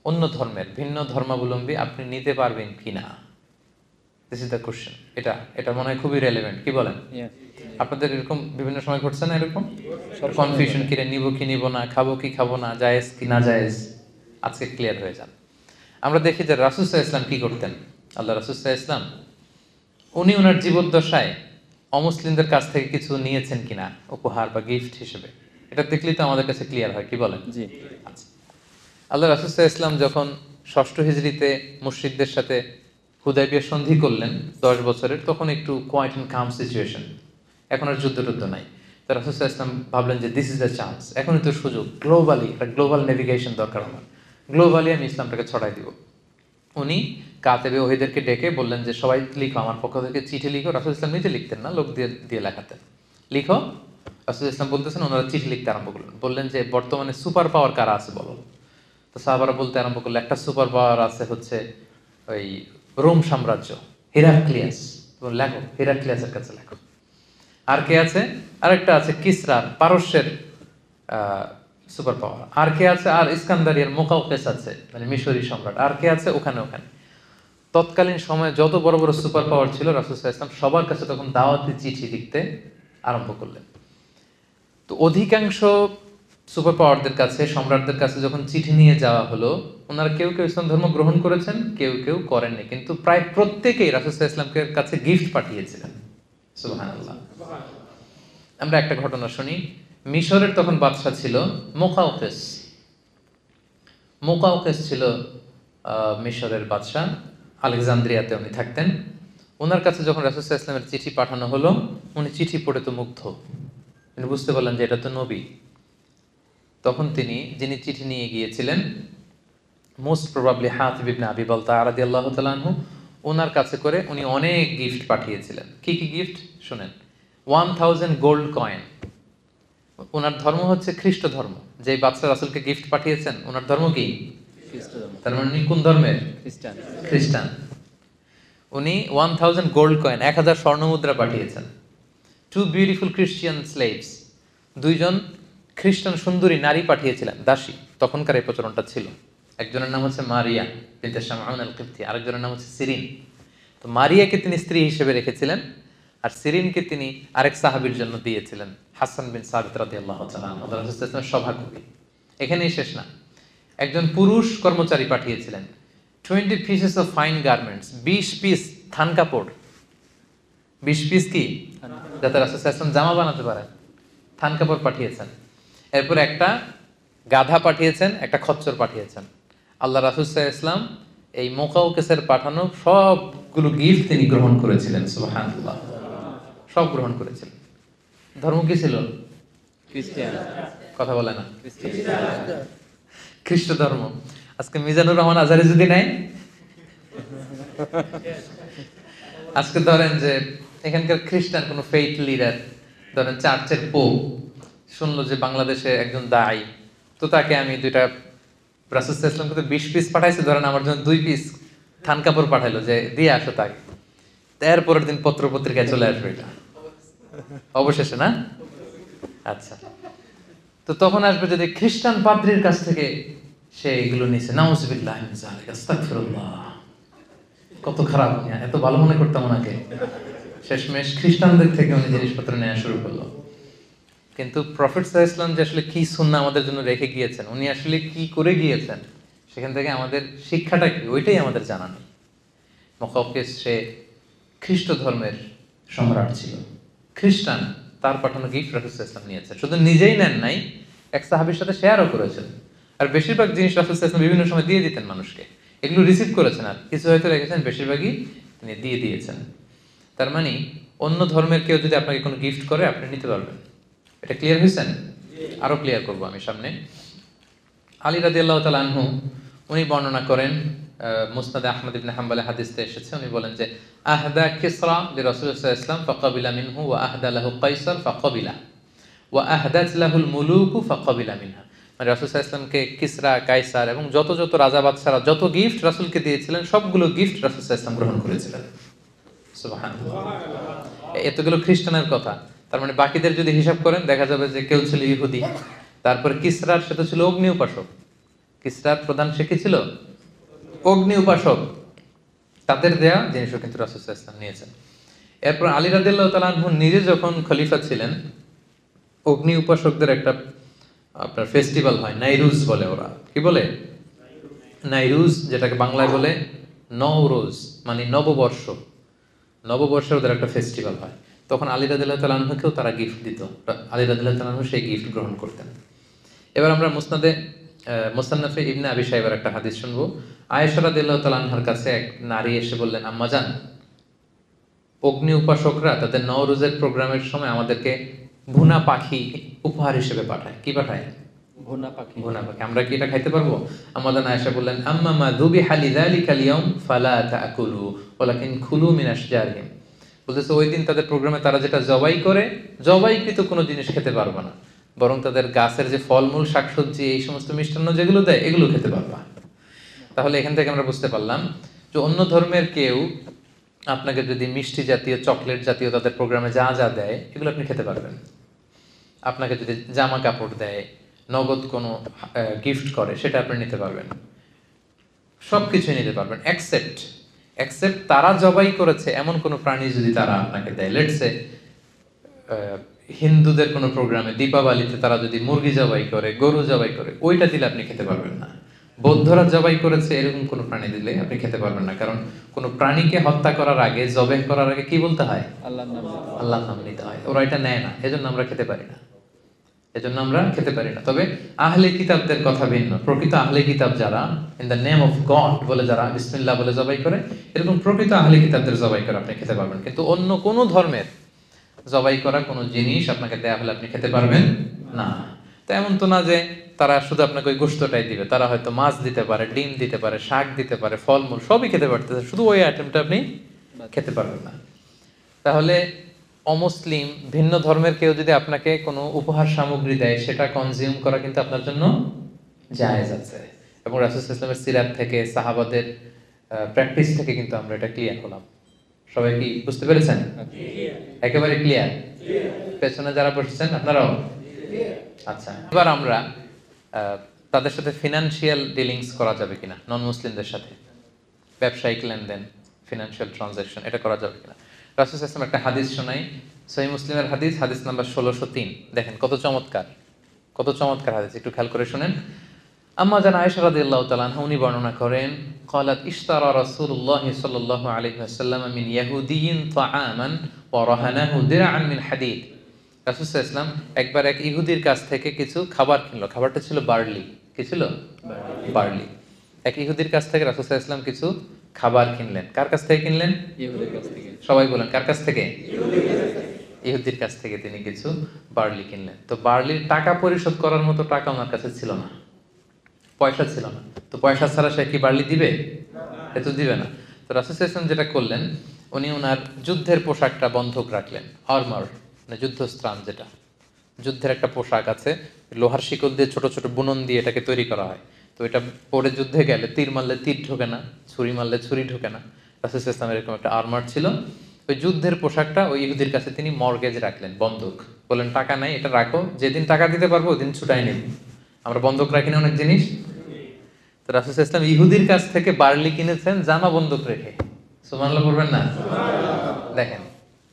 অন্য ধর্মের, ভিন্ন ধর্মাবলম্বী, আপনি নিতে পারবেন কিনা? This is the question. এটা মনে হয় খুবই রেলেভেন্ট, কি বলেন? আপনাদের এরকম বিভিন্ন সময় ঘটছে না এরকম কনফিউশন, কিরে নিব কি নিব না, খাবো কি খাবো না, জায়েজ কি না জায়েজ? আজকে ক্লিয়ার হয়ে যান। আমরা দেখি যে রাসূল সাল্লাল্লাহু আলাইহি ওয়াসাল্লাম কি করতেন। আল্লাহ রাসূল সাল্লাল্লাহু আলাইহি ওয়াসাল্লাম উনি ওনার জীবদ্দশায় অমুসলিমদের কাছ থেকে কিছু নিয়েছেন কিনা উপহার বা গিফট হিসেবে, এটা দেখলেই তো আমাদের কাছে ক্লিয়ার হয়, কি বলেন? জি। আচ্ছা, আল্লাহ রাসূল সাল্লাল্লাহু আলাইহি ওয়াসাল্লাম যখন ষষ্ঠ হিজরিতে মুশরিকদের সাথে হুদায়বিয়া সন্ধি করলেন 10 বছরের, তখন একটু কোয়াইট এন্ড কাম সিচুয়েশন, এখন আর যুদ্ধ টুদ্ধ নাই। তো রাসূল সাল্লাল্লাহু আলাইহি ওয়াসাল্লাম ভাবলেন যে দিস ইজ দ্য চান্স, এখনই তো সুযোগ, গ্লোবালি একটা গ্লোবাল নেভিগেশন দরকার আমার, গ্লোবালি আমি ইসলামটাকে ছড়াই দিব। উনি কাতেবে ওহীদেরকে ডেকে বললেন যে সবাই লিখো, আমার পক্ষ থেকে চিঠি লিখো। রাসূল ইসলাম নিজে লিখতেন না, লোক দিয়ে দিয়ে লেখাতেন, লিখো। রাসূল ইসলাম বলতেছেন, ওনারা চিঠি লিখতে আরম্ভ করলেন, বললেন যে বর্তমানে সুপার পাওয়ার কারা আছে বলো। তো সাহাবারা বলতে আরম্ভ করলো, একটা সুপার পাওয়ার আছে হচ্ছে ওই রোম সাম্রাজ্য, হিরাক্লিয়াস। লেখো, হিরাক্লিয়াসের কাছে লেখো। আর কে আছে? আরেকটা আছে কিসরার, পারস্যের সুপার পাওয়ার। আর কে আছে? আর ইস্কান্দারিয়ার মুকাউকেস আছে, মানে মিশরি সম্রাট। আর কে আছে? ওখানে। তৎকালীন সময়ে যত বড় বড় সুপার পাওয়ার ছিল, রাসূল সাল্লাল্লাহু আলাইহি ওয়াসাল্লাম সবার কাছে তখন দাওয়াতি চিঠি লিখতে আরম্ভ করলেন। তো অধিকাংশ সুপার পাওয়ারদের কাছে, সম্রাটদের কাছে যখন চিঠি নিয়ে যাওয়া হলো, ওনারা কেউ কেউ ইসলাম ধর্ম গ্রহণ করেছেন, কেউ কেউ করেননি, কিন্তু প্রায় প্রত্যেকেই রাসূল সাল্লাল্লাহু আলাইহি ওয়াসাল্লামের কাছে গিফট পাঠিয়েছিলেন। সুবহানাল্লাহ। আমরা একটা ঘটনা শুনি। মিশরের তখন বাদশা ছিল মুকাউকেস। মুকাউকেস ছিল মিশরের বাদশা, আলেকজান্দ্রিয়াতে উনি থাকতেন। ওনার কাছে যখন রাসূল সাল্লাল্লাহু আলাইহি ওয়াসাল্লামের চিঠি পাঠানো হলো, উনি চিঠি পড়ে তো মুগ্ধ, তিনি বুঝতে পারলেন যে এটা তো নবী। তখন যিনি চিঠি নিয়ে গিয়েছিলেন, মোস্ট প্রবাবলি হাতিব ইবনে আবি বালতাআ রাদিয়াল্লাহু তাআলা আনহু, ওনার কাছে করে উনি অনেক গিফট পাঠিয়েছিলেন। কি কি গিফট শুনেন। 1000 গোল্ড কয়েন। ওনার ধর্ম হচ্ছে খ্রিস্ট ধর্ম। যেই বাদশা রাসূলকে গিফট পাঠিয়েছেন, ওনার ধর্ম কি? খ্রিস্ট ধর্ম। তার মানে উনি কোন ধর্মের? খ্রিস্টান। উনি 1000 গোল্ড কয়েন, 1000 স্বর্ণ মুদ্রা পাঠিয়েছেন। 2 বিউটিফুল ক্রিশ্চিয়ান স্লেভস, 2জন খ্রিস্টান সুন্দরী নারী পাঠিয়েছিলেন, দাসী। তখনকার এই প্রচলনটা ছিল। একজনের নাম হচ্ছে মারিয়া বিনতে শামউন আল কিবতি, আরেকজনের নাম হচ্ছে সিরিন। তো মারিয়াকে তিনি স্ত্রী হিসেবে রেখেছিলেন, আর সিরিনকে তিনি আরেক সাহাবীর জন্য দিয়েছিলেন, হাসান বিন সাবিত রাদিয়াল্লাহু তাআলা আনহু, রাসূল সাল্লাল্লাহু আলাইহি ওয়াসাল্লামের সভাকবি। এখানেই শেষ না, একজন পুরুষ কর্মচারী পাঠিয়েছিলেন 20 pieces of fine garments, 20 piece থান কাপড়। 20 পিস কি, যাতে রাসূল সাল্লাল্লাহু আলাইহি ওয়াসাল্লাম জামা বানাতে পারেন, থান কাপড় পাঠিয়েছেন। এরপর একটা গাধা পাঠিয়েছেন, একটা খচ্চর পাঠিয়েছেন। আল্লাহ রাসূল সাল্লাল্লাহু আলাইহি ওয়াসাল্লাম এই মুকাউকেসের পাঠানো সবগুলো গিফট তিনি গ্রহণ করেছিলেন, সুবহানাল্লাহ, সব গ্রহণ করেছিলেন। ধর্ম কি ছিল? খ্রিস্টান। কথা বলে না, খ্রিস্ট ধর্ম। আজকে মিজানুর রহমান আজহারি যদি নাই, আজকে ধরেন যে এখানকার খ্রিস্টান কোন ফেইথ লিডার, ধরেন চার্চের পোপ শুনলো যে বাংলাদেশে একজন দায়ী, তো তাকে আমি দুইটা রাসূল সাল্লাল্লাহু আলাইহি ওয়াসাল্লামকে 20 পিস পাঠাইছে, ধরেন আমার জন্য 2 পিস থান কাপড় পাঠাইলো যে দিয়ে আসো তাকে, তারপরের দিন পত্র পত্রিকায় চলে আসবে এটা অবশেষে, না? আচ্ছা, তো তখন আসবে যদি খ্রিস্টান পাদ্রীর কাছ থেকে সে এগুলো নিছে, নাউযুবিল্লাহি মিন যালিক, আস্তাগফিরুল্লাহ, কত খারাপ, এত ভালো মনে করতাম ওনাকে, শেষমেশ খ্রিস্টানদের থেকে উনি জিনিসপত্র নেওয়া শুরু করলো। কিন্তু প্রফেট সাল্লাল্লাহু আলাইহি ওয়াসাল্লাম যে আসলে কি সুন্নাহ আমাদের জন্য রেখে গিয়েছেন, উনি আসলে কি করে গিয়েছেন, সেখান থেকে আমাদের শিক্ষাটা কি, ওইটাই আমাদের জানা নেই। মুকাউকেস সে খ্রিস্ট ধর্মের সম্রাট ছিল, খ্রিস্টান, তার পাঠানো গিফট রাসূল সাল্লাল্লাহু আলাইহি ওয়াসাল্লাম নিয়েছেন, শুধু নিজেই নেন নাই, এক সাহাবীর সাথে শেয়ারও করেছেন। আর বেশিরভাগ জিনিস রাসূল সাল্লাল্লাহু আলাইহি ওয়াসাল্লাম বিভিন্ন সময় দিয়ে দিতেন মানুষকে, এগুলো রিসিভ করেছেন, আর কিছু হয়তো রেখেছেন, বেশিরভাগই তিনি দিয়ে দিয়েছেন। তার মানে অন্য ধর্মের কেউ যদি আপনাকে কোনো গিফট করে আপনি নিতে পারবেন। এটা ক্লিয়ার হয়েছেন? আরো ক্লিয়ার করব আমি সামনে। আলী রাদিয়াল্লাহু তাআলা আনহু উনি বর্ণনা করেন, মুসনাদে আহমদ ইবনে হাম্বলে হাদিসে এসেছে, উনি বলেন যে আহদা কিসরা লিরাসূলিল্লাহ সাল্লাল্লাহু আলাইহি ওয়াসাল্লাম ফাকাবিলা মিনহু ওয়া আহদা লাহু কাইসার ফাকাবিলা ওয়া আহদাত লাহুল মুলুকু ফাকাবিলা মিনহা। মানে রাসূল সাল্লাল্লাহু আলাইহি ওয়াসাল্লামকে কিসরা, কাইসার এবং যত যত রাজা বাদশারা যত গিফট রাসূলকে দিয়েছিলেন সবগুলো গিফট রাসূল সাল্লাল্লাহু আলাইহি ওয়াসাল্লাম গ্রহণ করেছিলেন, সুবহানাল্লাহ। এতগুলো খ্রিস্টানের কথা, তার মানে বাকিদের যদি হিসাব করেন দেখা যাবে যে কেউ ছিল ইহুদি, তারপরে কিসরার সে তো ছিল অগ্নি উপাসক, কিসরার প্রধান সে কি ছিল? অগ্নি উপাসক, তাদের দেয়া জিনিসও কিন্তু রাসূল সাল্লাল্লাহু আলাইহি ওয়াসাল্লাম নিয়েছেন। এরপর আলী রাদিয়াল্লাহু তাআলা আনহু নিজে যখন খলিফা ছিলেন, অগ্নি উপাসকদের একটা আপনার ফেস্টিভ্যাল হয়, নাইরুজ বলে, ওরা কি বলে? নাইরুজ, যেটাকে বাংলায় বলে নওরোজ, মানে নববর্ষ, নববর্ষে ওদের একটা ফেস্টিভ্যাল হয়, তখন আলী রাদিয়াল্লাহু তাআলা আনহুকেও তারা গিফট দিত, আলী রাদিয়াল্লাহু তাআলা আনহু সেই গিফট গ্রহণ করতেন। এবার আমরা মুসান্নাফে ইবনে আবি শাইবার একটা হাদিস শুনবো। আয়েশা রাদিয়াল্লাহু তাআলা আনহার কাছে এক নারী এসে বললেন, আম্মাজান, অগ্নি উপাসকরা তাদের নওরোজের প্রোগ্রামের সময় আমাদেরকে ভুনা পাখি উপহার হিসেবে পাঠায়। কি পাঠায়? ভুনা পাখি। ভুনা পাখি। আমরা কি এটা খাইতে পারবো? আম্মাজান আয়েশা বললেন, আম্মা মা যুবিহা লিযালিকাল ইয়াউম ফালা তাকুলু ওয়ালাকিন কুলু মিন আশজারিহিম। বলতেছে ওই দিন তাদের প্রোগ্রামে তারা যেটা জবাই করে, জবাইকৃত কোনো জিনিস খেতে পারবে না, বরং তাদের গাছের যে ফলমূল, শাকসবজি, এই সমস্ত মিষ্টান্ন যেগুলো দেয় এগুলো খেতে পারবা। তাহলে এখান থেকে আমরা বুঝতে পারলাম যে অন্য ধর্মের কেউ আপনাকে যদি মিষ্টি জাতীয়, চকলেট জাতীয় তাদের প্রোগ্রামে যা যা দেয় এগুলো আপনি খেতে পারবেন। আপনাকে যদি জামা কাপড় দেয়, নগদ কোনো গিফট করে, সেটা আপনি নিতে পারবেন, সব কিছুই নিতে পারবেন, এক্সেপ্ট তারা জবাই করেছে এমন কোনো প্রাণী যদি তারা আপনাকে দেয়। লেটস সে হিন্দুদের কোনো প্রোগ্রামে দীপাবলিতে তারা যদি মুরগি জবাই করে, গরু জবাই করে, ওইটা দিলে আপনি খেতে পারবেন না। বৌদ্ধরা জবাই করেছে এরকম কোনো প্রাণী দিলে আপনি খেতে পারবেন না, কারণ কোনো প্রাণীকে হত্যা করার আগে, জবাই করার আগে কি বলতে হয়? আল্লাহর নাম নিতে হয়। ওরা এটা নেয় না, এজন্য আমরা খেতে পারি না, তবে আহলে কিতাবদের কথা ভিন্ন। প্রকৃত আহলে কিতাব যারা in the name of god বলে, যারা বিসমিল্লাহ বলে জবাই করে, এরকম প্রকৃত আহলে কিতাবদের জবাই করে আপনি খেতে পারবেন। কিন্তু অন্য কোনো ধর্মের জবাই করা কোনো জিনিস আপনাকে দেয়া হলে আপনি খেতে পারবেন না। তো এমন তো না যে তারা শুধু আপনাকে ওই গোশতটাই দিবে, তারা হয়তো মাছ দিতে পারে, ডিম দিতে পারে, শাক দিতে পারে, ফলমূল সবই খেতে পারতেছে, শুধু ওই আইটেমটা আপনি খেতে পারবেন না। তাহলে অমুসলিম, ভিন্ন ধর্মের কেউ যদি আপনাকে কোনো উপহার সামগ্রী দেয়, সেটা কনজিউম করা কিন্তু আপনার জন্য জায়েজ আছে। এবং রাসূল সাল্লাল্লাহু আলাইহি ওয়াসাল্লামের সিরাত থেকে, সাহাবাদের প্র্যাকটিস থেকে কিন্তু আমরা এটা ক্লিয়ার হলাম। সবাই কি বুঝতে পেরেছেন? একেবারে ক্লিয়ার? পেছনে যারা বসেছেন আপনারাও? আচ্ছা, এবার আমরা তাদের সাথে ফিনান্সিয়াল ডিলিংস করা যাবে কিনা, নন মুসলিমদের সাথে ব্যবসায়িক লেনদেন, ফিনান্সিয়াল ট্রানজাকশন, এটা করা যাবে কিনা। রাসূল সাল্লাল্লাহু আলাইহি ওয়াসাল্লাম একটা হাদিস শোনাই, সহিহ মুসলিমের হাদিস, হাদিস নাম্বার 1603। দেখেন কত চমৎকার। কত চমৎকার হাদিস, একটু খেয়াল করে শুনেন। আম্মা জান আয়েশা রাদিয়াল্লাহু তাআলা আনহা উনি বর্ণনা করেন, ক্বালাত ইশতারা রাসূলুল্লাহ সাল্লাল্লাহু আলাইহি ওয়াসাল্লাম মিন ইয়াহুদিয়্যিন তাআমান ওয়া রাহানাহু দিরআন মিন হাদীদ। রাসূল সাল্লাল্লাহু আলাইহি ওয়াসাল্লাম একবার এক ইহুদির কাছ থেকে কিছু খাবার কিনলো। খাবারটা ছিল বার্লি। কি ছিল? বার্লি। এক ইহুদির কাছ থেকে রাসূল সাল্লাল্লাহু আলাইহি ওয়াসাল্লাম কিছু খাবার কিনলেন। কার কাছ থেকে কিনলেন? ইহুদের কাছ থেকে। সবাই বলেন, কার কাছ থেকে? ইহুদির কাছ থেকে তিনি কিছু বার্লি কিনলেন। তো বার্লির টাকা পরিশোধ করার মতো টাকা ওনার কাছে ছিল না, পয়সা ছিল না। তো পয়সা ছাড়া সে কি বার্লি দিবে? এ তো দিবে না। তো রাসূল সাল্লাল্লাহু আলাইহি ওয়াসাল্লাম যেটা করলেন, উনি ওনার যুদ্ধের পোশাকটা বন্ধক রাখলেন। আর্মার মানে যুদ্ধস্ত্রাণ, যেটা যুদ্ধের একটা পোশাক আছে, লোহার শিকল দিয়ে ছোট ছোট বুনন দিয়ে এটাকে তৈরি করা হয়। তো এটা পরে যুদ্ধে গেলে তীর মারলে তীর ঢোকে না, ছুরি মারলে ছুরি ঢোকে না। রাসূল সাল্লাল্লাহু আলাইহি ওয়াসাল্লাম এরকম একটা আর্মার ছিল। ওই যুদ্ধের পোশাকটা ওই ইহুদির কাছে তিনি মর্গেজ রাখলেন, বন্ধক। বললেন টাকা নাই, এটা রাখো, যেদিন টাকা দিতে পারবো ওদিন ছুটাই নেব। আমরা বন্ধক রাখি না অনেক জিনিস। তো রাসূল সাল্লাল্লাহু আলাইহি ওয়াসাল্লাম ইহুদির কাছ থেকে বার্লি কিনেছেন জামা বন্ধক রেখে। সুবহানাল্লাহ বলবেন না? দেখেন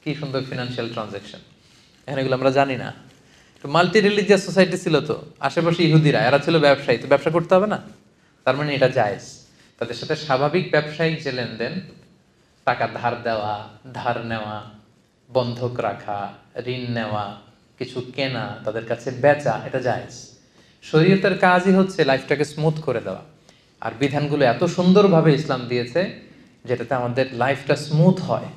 কি সুন্দর ফিনান্সিয়াল ট্রানজাকশন। এখন এগুলো আমরা জানি না। তো মাল্টি রিলিজিয়াস সোসাইটি ছিল, তো আশেপাশে ইহুদিরা, এরা ছিল ব্যবসায়ী, তো ব্যবসা করতে হবে না? তার মানে এটা জায়েজ। তাদের সাথে স্বাভাবিক ব্যবসায়িক যে লেনদেন, টাকা ধার দেওয়া, ধার নেওয়া, বন্ধক রাখা, ঋণ নেওয়া, কিছু কেনা, তাদের কাছে বেচা, এটা জায়েজ। শরীয়তের কাজই হচ্ছে লাইফটাকে স্মুথ করে দেওয়া। আর বিধানগুলো এত সুন্দরভাবে ইসলাম দিয়েছে যেটাতে আমাদের লাইফটা স্মুথ হয়।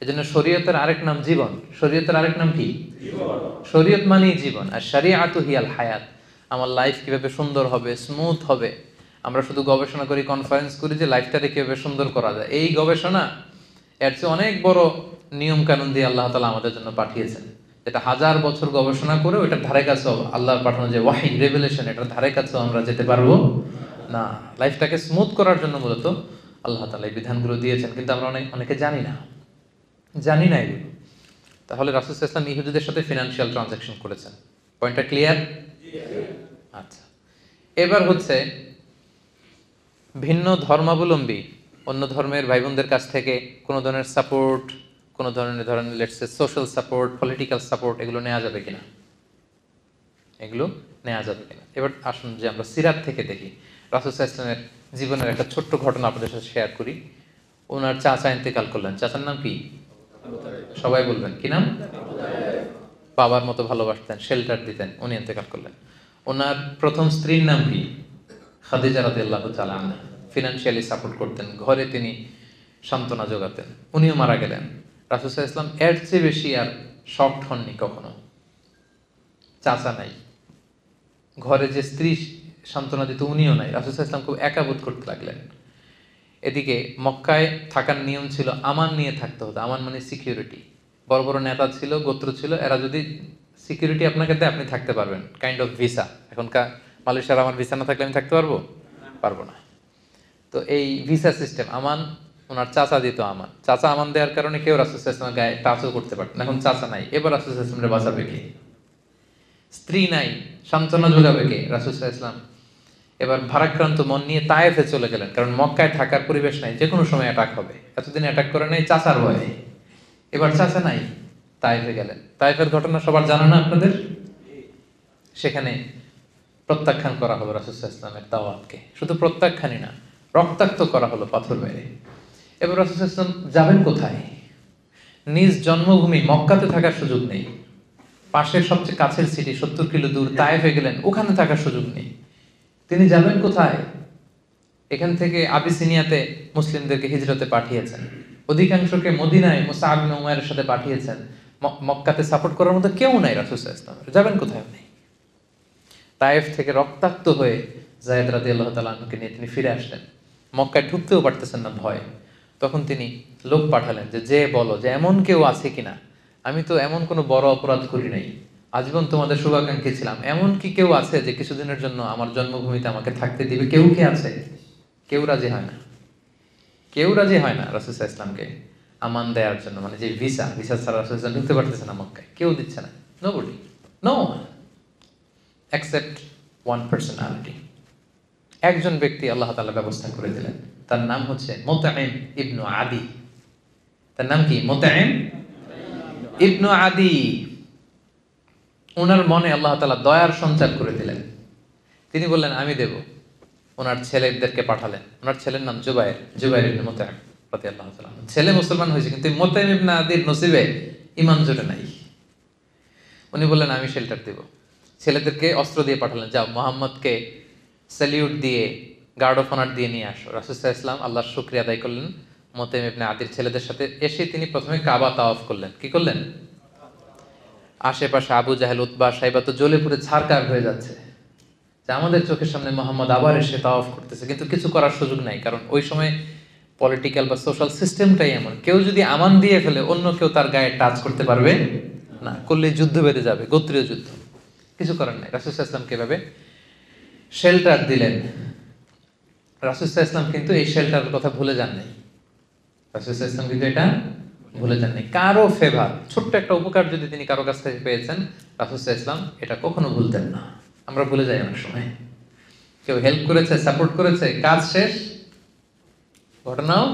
এজন্য শরীয়তের আরেক নাম জীবন। শরীয়তের আরেক নাম কি? শরীয়ত মানেই জীবন। আর শরিয়াতু হিয়াল হায়াত। আমার লাইফ কিভাবে সুন্দর হবে, স্মুথ হবে। আমরা শুধু গবেষণা করি, কনফারেন্স করি যে লাইফটাকে কিভাবে সুন্দর করা যায়। এই গবেষণা এর চেয়ে অনেক বড় নিয়ম কানুন দিয়ে আল্লাহ তাআলা আমাদের জন্য পাঠিয়েছেন, যেটা 1000 বছর গবেষণা করে ওইটার ধারে কাছেও আল্লাহর পাঠানো যে ওয়াহি, রেভেলেশন, এটার ধারে কাছেও আমরা যেতে পারবো না। লাইফটাকে স্মুথ করার জন্য মূলত আল্লাহ তাআলা এই বিধানগুলো দিয়েছেন, কিন্তু আমরা অনেকে জানি না এগুলো। তাহলে রাসূল সাল্লাল্লাহু আলাইহি ওয়াসাল্লাম ইহুদিদের সাথে ফিনান্সিয়াল ট্রানজাকশন করেছেন। পয়েন্টটা ক্লিয়ার? আচ্ছা, এবার হচ্ছে ভিন্ন ধর্মাবলম্বী অন্য ধর্মের ভাই বোনদের কাছ থেকে কোনো ধরনের সাপোর্ট, কোনো ধরনের ধরেন let's say social support, political support, এগুলো নেওয়া যাবে কিনা? এগুলো নেওয়া যাবে কিনা? এবার আসুন যে আমরা সিরাত থেকে দেখি। রাসূল সাল্লাল্লাহু আলাইহি ওয়াসাল্লামের জীবনের একটা ছোট্ট ঘটনা আপনাদের সাথে শেয়ার করি। ওনার চাচা ইন্তেকাল করলেন। চাচার নাম কি? সবাই বলবেন কি নাম? বাবার মতো ভালোবাসতেন, শেল্টার দিতেন, উনি ইন্তেকাল করলেন। ওনার প্রথম স্ত্রীর নাম কি? খাদিজা রাদিয়াল্লাহু তাআলা আনহা। ফিনান্সিয়ালি সাপোর্ট করতেন, ঘরে তিনি সান্ত্বনা যোগাতেন। উনিও মারা গেলেন। রাসূল সাল্লাল্লাহু আলাইহি ওয়াসাল্লাম এর চেয়ে বেশি আর শকড হননি কখনো। চাচা নাই, ঘরে যে স্ত্রী সান্ত্বনা দিত উনিও নাই। রাসূল সাল্লাল্লাহু আলাইহি ওয়াসাল্লাম খুব একা বোধ করতে লাগলেন। এদিকে মক্কায় থাকার নিয়ম ছিল আমান নিয়ে থাকতে হতো। আমান মানে সিকিউরিটি। বড় বড় নেতা ছিল, গোত্র ছিল, এরা যদি সিকিউরিটি আপনাকে দেয় আপনি থাকতে পারবেন, কাইন্ড অফ ভিসা। এখনকার মালয়েশিয়ার আমার ভিসা না থাকলে আমি থাকতে পারবো? পারবো না। তো এই ভিসা সিস্টেম আমান ওনার চাচা দিত। আমান, চাচা আমান দেওয়ার কারণে কেউ রাসূল সাল্লাল্লাহু আলাইহি ওয়াসাল্লামের গায়ে টাচও করতে পারত না। এখন চাচা নাই, এবার রাসূল সাল্লাল্লাহু আলাইহি ওয়াসাল্লামের বাঁচাবে কে? স্ত্রী নাই, সান্ত্বনা যোগাবে কে? রাসূল সাল্লাল্লাহু আলাইহি ওয়াসাল্লাম এবার ভারাক্রান্ত মন নিয়ে তায়েফে চলে গেলেন, কারণ মক্কায় থাকার পরিবেশ নাই, যে কোনো সময় অ্যাটাক হবে। এতদিন অ্যাটাক করে নাই চাচার ভয়ে, এবার চাচা নাই, তায়েফে গেলেন। তায়েফের ঘটনা সবার জানা না আপনাদের? সেখানে প্রত্যাখ্যান করা হলো রাসূল সাল্লাল্লাহু আলাইহি ওয়াসাল্লামের দাওয়াতকে। শুধু প্রত্যাখ্যানই না, রক্তাক্ত করা হলো পাথর মেরে। এবার রাসূল সাল্লাল্লাহু আলাইহি ওয়াসাল্লাম যাবেন কোথায়? নিজ জন্মভূমি মক্কাতে থাকার সুযোগ নেই। পাশের সবচেয়ে কাছের সিটি 70 কিলো দূর তায়েফে গেলেন, ওখানে থাকার সুযোগ নেই। তিনি যাবেন কোথায়? এখান থেকে আবিসিনিয়াতে মুসলিমদেরকে হিজরতে পাঠিয়েছেন, অধিকাংশকে মদিনায় মুসআব ইবনে উমাইরের সাথে পাঠিয়েছেন। মক্কাতে সাপোর্ট করার মতো কেউ নাই রাসূল সাল্লাল্লাহু আলাইহি ওয়াসাল্লাম। যাবেন কোথায় উনি? তায়েফ থেকে রক্তাক্ত হয়ে যায়েদ রাদিয়াল্লাহু তাআলা আনহুকে নিয়ে তিনি ফিরে আসলেন। মক্কায় ঢুকতেও পারতেছেন না ভয়ে। তখন তিনি লোক পাঠালেন যে বলো যে এমন কেউ আছে কিনা, আমি তো এমন কোনো বড় অপরাধ করি নাই, আজীবন তোমাদের শুভাকাঙ্ক্ষী ছিলাম, এমন কি কেউ আছে যে কিছুদিনের জন্য আমার জন্মভূমিতে আমাকে থাকতে দিবে? কেউ কি আছে? কেউ রাজি হয় না। কেউ রাজি হয় না রাসূল সাল্লাল্লাহু আলাইহি ওয়াসাল্লামকে আমান দেওয়ার জন্য, মানে যে ভিসা ছাড়া রাসূল সাল্লাল্লাহু আলাইহি ওয়াসাল্লাম ঢুকতে পারতেছে না মক্কায়। কেউ দিচ্ছে না। Nobody, no one except one personality. একজন ব্যক্তি আল্লাহ তাআলা ব্যবস্থা করে দিলেন, তার নাম হচ্ছে মুতঈম ইবনু আদি। তার নাম কি? মুতঈম ইবনু আদি। ওনার মনে আল্লাহ তাআলা দয়ার সঞ্চার করে দিলেন। তিনি বললেন আমি দেব। ওনার ছেলেদেরকে পাঠালেন। ওনার ছেলের নাম জুবাইর ইবনে মুতঈম রাদিয়াল্লাহু তাআলা। ছেলে মুসলমান হয়েছে, কিন্তু মুতঈম ইবনে আদির নসিবে ঈমান জোটে নাই। উনি বললেন আমি শেল্টার দেব। ছেলেদেরকে অস্ত্র দিয়ে পাঠালেন, যাও মোহাম্মদকে স্যালিউট দিয়ে গার্ড অফ অনার দিয়ে নিয়ে আসো। রাসূল সাল্লাল্লাহু আলাইহি ওয়াসাল্লাম আল্লাহর শুকরিয়া আদায় করলেন। মুতঈম ইবনে আদির ছেলেদের সাথে এসে তিনি প্রথমে কাবা তাওয়াফ করলেন। কি করলেন? আশেপাশে আবু জাহেল, উতবা, সাইবা তো জ্বলে পুড়ে ছারকার হয়ে যাচ্ছে যে আমাদের চোখের সামনে মোহাম্মদ আবার এসে তাওয়াফ করতেছে, কিন্তু কিছু করার সুযোগ নাই। কারণ ওই সময় পলিটিক্যাল বা সোশ্যাল সিস্টেমটাই এমন, কেউ যদি আমান দিয়ে ফেলে অন্য কেউ তার গায়ে টাচ করতে পারবে না, করলে যুদ্ধ বেঁধে যাবে, গোত্রীয় যুদ্ধ। কিছু করার নাই। রাসূল সাল্লাল্লাহু আলাইহি ওয়াসাল্লাম কিভাবে শেল্টার দিলেন। রাসূল সাল্লাল্লাহু আলাইহি ওয়াসাল্লাম কিন্তু এই শেল্টারের কথা ভুলে যান নাই। রাসূল সাল্লাল্লাহু আলাইহি ওয়াসাল্লাম কিন্তু এটা ভুলে যাননি। কারো ফেভার, ছোট্ট একটা উপকার যদি তিনি কারো কাছ থেকে পেয়েছেন, রাসূল সাল্লাল্লাহু আলাইহি ওয়াসাল্লাম এটা কখনো ভুলতেন না। আমরা ভুলে যাই অনেক সময়। কেউ হেল্প করেছে, সাপোর্ট করেছে, কাজ শেষ, ঘটনাও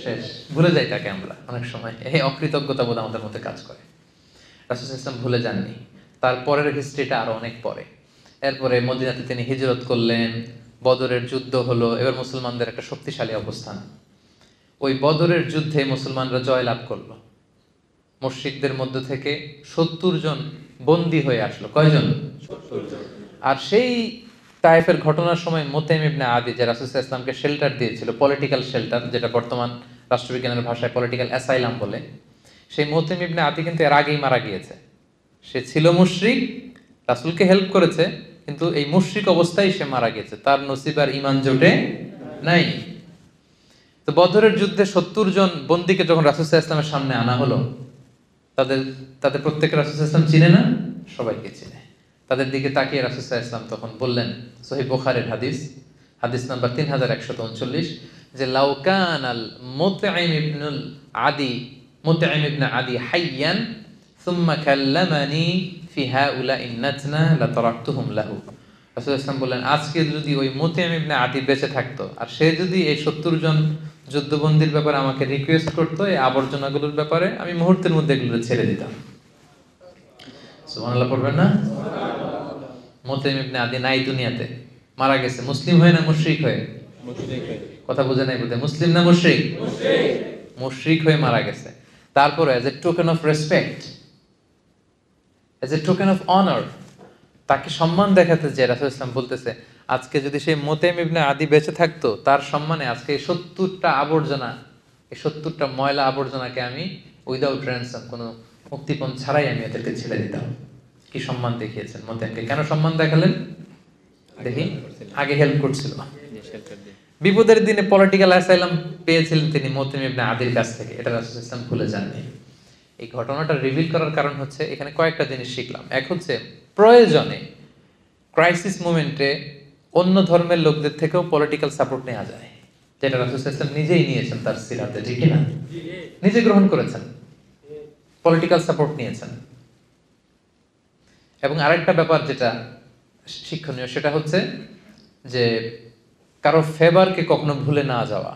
শেষ, ভুলে যাই তাকে আমরা অনেক সময়। এই অকৃতজ্ঞতা বোধ আমাদের মধ্যে কাজ করে। রাসূল সাল্লাল্লাহু আলাইহি ওয়াসাল্লাম ভুলে যাননি। তারপরের হিস্ট্রিটা আরো অনেক পরে। এরপরে মদিনাতে তিনি হিজরত করলেন, বদরের যুদ্ধ হলো, এবার মুসলমানদের একটা শক্তিশালী অবস্থান। ওই বদরের যুদ্ধে মুসলমানরা জয়লাভ করলো। মুশরিকদের মধ্য থেকে 70 জন বন্দী হয়ে আসলো। কয়জন? 70 জন। আর সেই তায়েফের ঘটনার সময় মুতঈম ইবনে আদি, যে রাসূল সাল্লাল্লাহু আলাইহি ওয়াসাল্লামকে শেল্টার দিয়েছিল, পলিটিক্যাল শেল্টার, যেটা বর্তমান রাষ্ট্রবিজ্ঞানের ভাষায় পলিটিক্যাল অ্যাসাইলাম বলে, সেই মুতঈম ইবনে আদি কিন্তু এর আগেই মারা গিয়েছে। সে ছিল মুশরিক, রাসূলকে হেল্প করেছে, কিন্তু এই মুশরিক অবস্থায় সে মারা গেছে। তার নসিব আর ঈমান জোটে নাই। তো বদরের যুদ্ধে 70 জন বন্দীকে যখন রাসূল সাল্লাল্লাহু আলাইহি ওয়াসাল্লামের সামনে আনা হলো, তাদের প্রত্যেককে রাসূল সাল্লাল্লাহু আলাইহি ওয়াসাল্লাম চিনে না? সবাইকে চিনে। তাদের দিকে তাকিয়ে রাসূল সাল্লাল্লাহু আলাইহি ওয়াসাল্লাম তখন বললেন, সহিহ বুখারীর হাদিস নাম্বার 3139, যে লাউ কানাল মুতঈম ইবনে আদি হাইয়ান সুম্মা কাল্লামানি ফি হাউলাঈ নাতনা লাতারাকতুহুম লাহু। রাসূল সাল্লাল্লাহু আলাইহি ওয়াসাল্লাম বললেন, আজকে যদি ওই মুতঈম ইবনে আদি বেঁচে থাকতো আর সে যদি এই 70 জন যুদ্ধবন্দীর ব্যাপারে আমাকে রিকোয়েস্ট করতো, এই আবর্জনাগুলোর ব্যাপারে, আমি মুহূর্তের মধ্যে এগুলো ছেড়ে দিতাম। সুবহানাল্লাহ পড়বেন না? মুতঈম ইবনে আদি নাই দুনিয়াতে, মারা গেছে। মুসলিম হয়ে না মুশরিক হয়ে? মুশরিক হয়ে। কথা বোঝে নাই বোধহয়। মুসলিম না মুশরিক? মুশরিক হয়ে মারা গেছে। তারপরে as a token of respect, as a token of honour, তাকে সম্মান দেখাতে যে রাসূল ইসলাম বলতেছে, আজকে যদি সেই মুতঈম ইবনে আদি বেঁচে থাকতো, তার সম্মানে আজকে এই 70টা আবর্জনা, এই 70টা ময়লা আবর্জনাকে আমি উইদাউট র্যানসাম, কোনো মুক্তিপণ ছাড়াই আমি এদেরকে ছেড়ে দিতাম। কি সম্মান দেখিয়েছেন মুতঈমকে। কেন সম্মান দেখালেন দেখি? আগে হেল্প করছিল। যে শেল্টার দিয়ে। বিপদের দিনে পলিটিক্যাল অ্যাসাইলাম পেয়েছিলেন তিনি মুতঈম ইবনে আদির কাছ থেকে। এটা রাসূল ইসলাম ভুলে যাননি। এই ঘটনাটা রিভিল করার কারণ হচ্ছে, এখানে কয়েকটা জিনিস শিখলাম। এক হচ্ছে, প্রয়োজনে ক্রাইসিস মোমেন্টে অন্য ধর্মের লোকদের থেকেও পলিটিক্যাল সাপোর্ট নেওয়া যায়, যেটা রাসূল ইসলাম নিজেই নিয়েছেন তার সিরাতে, ঠিক না? নিজে গ্রহণ করেছেন, পলিটিক্যাল সাপোর্ট নিয়েছেন। এবং আরেকটা ব্যাপার যেটা শিক্ষণীয়, সেটা হচ্ছে যে কারো ফেভারকে কখনো ভুলে না যাওয়া।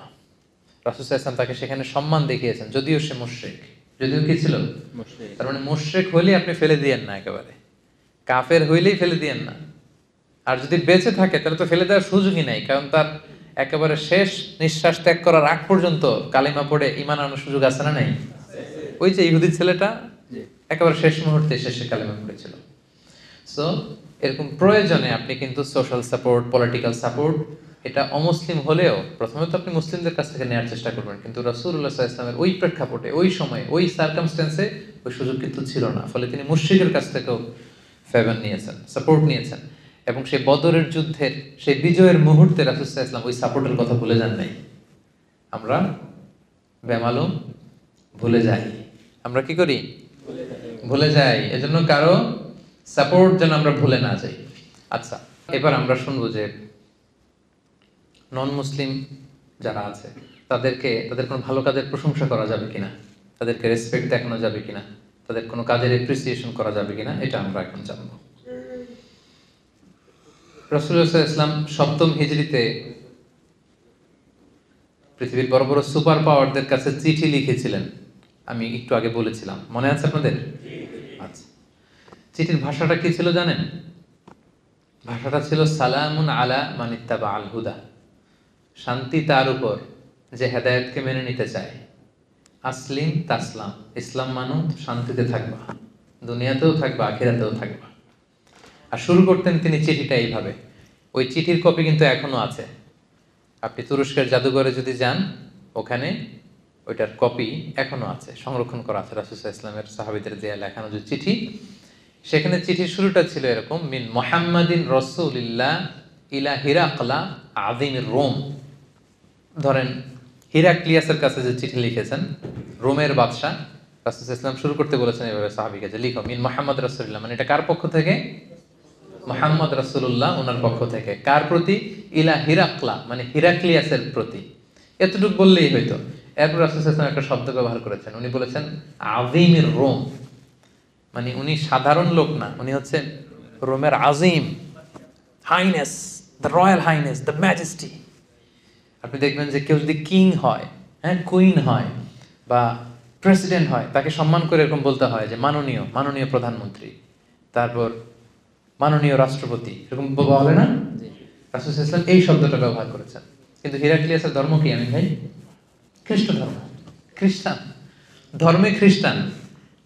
রাসূল সাল্লাল্লাহু আলাইহি ওয়াসাল্লাম তাকে সেখানে সম্মান দেখিয়েছেন, যদিও সে মুশরিক। যদিও কি ছিল? মুশরিক। তার মানে মুশরিক হইলেই আপনি ফেলে দিয়েন না, একেবারে কাফের হইলেই ফেলে দিয়েন না। আর যদি বেঁচে থাকে তাহলে তো ফেলে দেওয়ার সুযোগই নাই, কারণ তার একেবারে শেষ নিঃশ্বাস ত্যাগ করার আগ পর্যন্ত কালিমা পড়ে ঈমান আনার সুযোগ আছে না নাই? ওই যে ইহুদি ছেলেটা একেবারে শেষ মুহূর্তে শেষে কালিমা পড়েছিল। সো এরকম প্রয়োজনে আপনি কিন্তু সোশ্যাল সাপোর্ট, পলিটিক্যাল সাপোর্ট, এটা অমুসলিম হলেও প্রথমে তো আপনি মুসলিমদের কাছ থেকে নেওয়ার চেষ্টা করবেন, কিন্তু রাসূলুল্লাহ সাল্লাল্লাহু আলাইহি ওয়াসাল্লামের ওই প্রেক্ষাপটে, ওই সময়ে, ওই সার্কামস্ট্যান্সে ওই সুযোগ কিন্তু ছিল না। ফলে তিনি মুশরিকের কাছ থেকেও ফেভার নিয়েছেন, সাপোর্ট নিয়েছেন। এবং সেই বদরের যুদ্ধের সেই বিজয়ের মুহূর্তে রাসূল সাল্লাল্লাহু আলাইহি ওয়াসাল্লাম ওই সাপোর্টের কথা ভুলে যান নাই। আমরা বেমালুম ভুলে যাই। আমরা কি করি? ভুলে যাই। এজন্য কারো সাপোর্ট যেন আমরা ভুলে না যাই। আচ্ছা, এবার আমরা শুনবো যে নন মুসলিম যারা আছে তাদের কোনো ভালো কাজের প্রশংসা করা যাবে কিনা, তাদেরকে রেসপেক্ট দেখানো যাবে কিনা, তাদের কোনো কাজের এপ্রিসিয়েশন করা যাবে কিনা, এটা আমরা এখন জানবো। রাসূলুল্লাহ সাল্লাল্লাহু আলাইহি ওয়াসাল্লাম 7ম হিজরিতে পৃথিবীর বড় বড় সুপার পাওয়ারদের কাছে চিঠি লিখেছিলেন। আমি একটু আগে বলেছিলাম, মনে আছে আপনাদের? আচ্ছা, চিঠির ভাষাটা কি ছিল জানেন? ভাষাটা ছিল সালামুন আলা মানিত্তাবা আল হুদা, শান্তি তার উপর যে হেদায়েতকে মেনে নিতে চায়। আসলিম তাসলাম, ইসলাম মানো শান্তিতে থাকবা, দুনিয়াতেও থাকবা আখিরাতেও থাকবা। আর শুরু করতেন তিনি চিঠিটা এইভাবে। ওই চিঠির কপি কিন্তু এখনো আছে। আপনি তুরস্কের জাদুঘরে যদি যান, ওখানে ওইটার কপি এখনো আছে, সংরক্ষণ করা আছে। রাসূল সাল্লাল্লাহু আলাইহি ওয়াসাল্লামের সাহাবীদের দেয়া লেখানো যে চিঠি, সেখানে চিঠির শুরুটা ছিল এরকম, মিন মুহাম্মাদিন রাসূলিল্লাহ ইলা হিরাকলা আযীমির রোম। ধরেন হিরাক্লিয়াসের কাছে যে চিঠি লিখেছেন রোমের বাদশাহ, রাসূল সাল্লাল্লাহু আলাইহি ওয়াসাল্লাম শুরু করতে বলেছেন এভাবে সাহাবীকে যে লিখো মিন মুহাম্মদ রাসূলুল্লাহ, মানে এটা কার পক্ষ থেকে? মুহাম্মদ রাসূলুল্লাহ ওনার পক্ষ থেকে। কার প্রতি? ইলা হিরাকলা, মানে হিরাক্লিয়াসের প্রতি। এতটুকু বললেই হইতো। এরপর রাসূল সাল্লাল্লাহু আলাইহি ওয়াসাল্লাম একটা শব্দ ব্যবহার করেছেন, উনি বলেছেন আযীমির রোম, মানে উনি সাধারণ লোক না, উনি হচ্ছে রোমের আজিম, highness, the royal highness, the majesty. আপনি দেখবেন যে কেউ যদি কিং হয়, হ্যাঁ, কুইন হয় বা প্রেসিডেন্ট হয়, তাকে সম্মান করে এরকম বলতে হয় যে মাননীয়, মাননীয় প্রধানমন্ত্রী, তারপর মাননীয় রাষ্ট্রপতি, এরকম বলে না? রাসূল সাল্লাল্লাহু আলাইহি ওয়াসাল্লাম এই শব্দটা ব্যবহার করেছেন। কিন্তু হিরাক্লিয়াসের ধর্ম কি আমি ভাই? খ্রিস্ট ধর্ম, খ্রিস্টান ধর্মে খ্রিস্টান।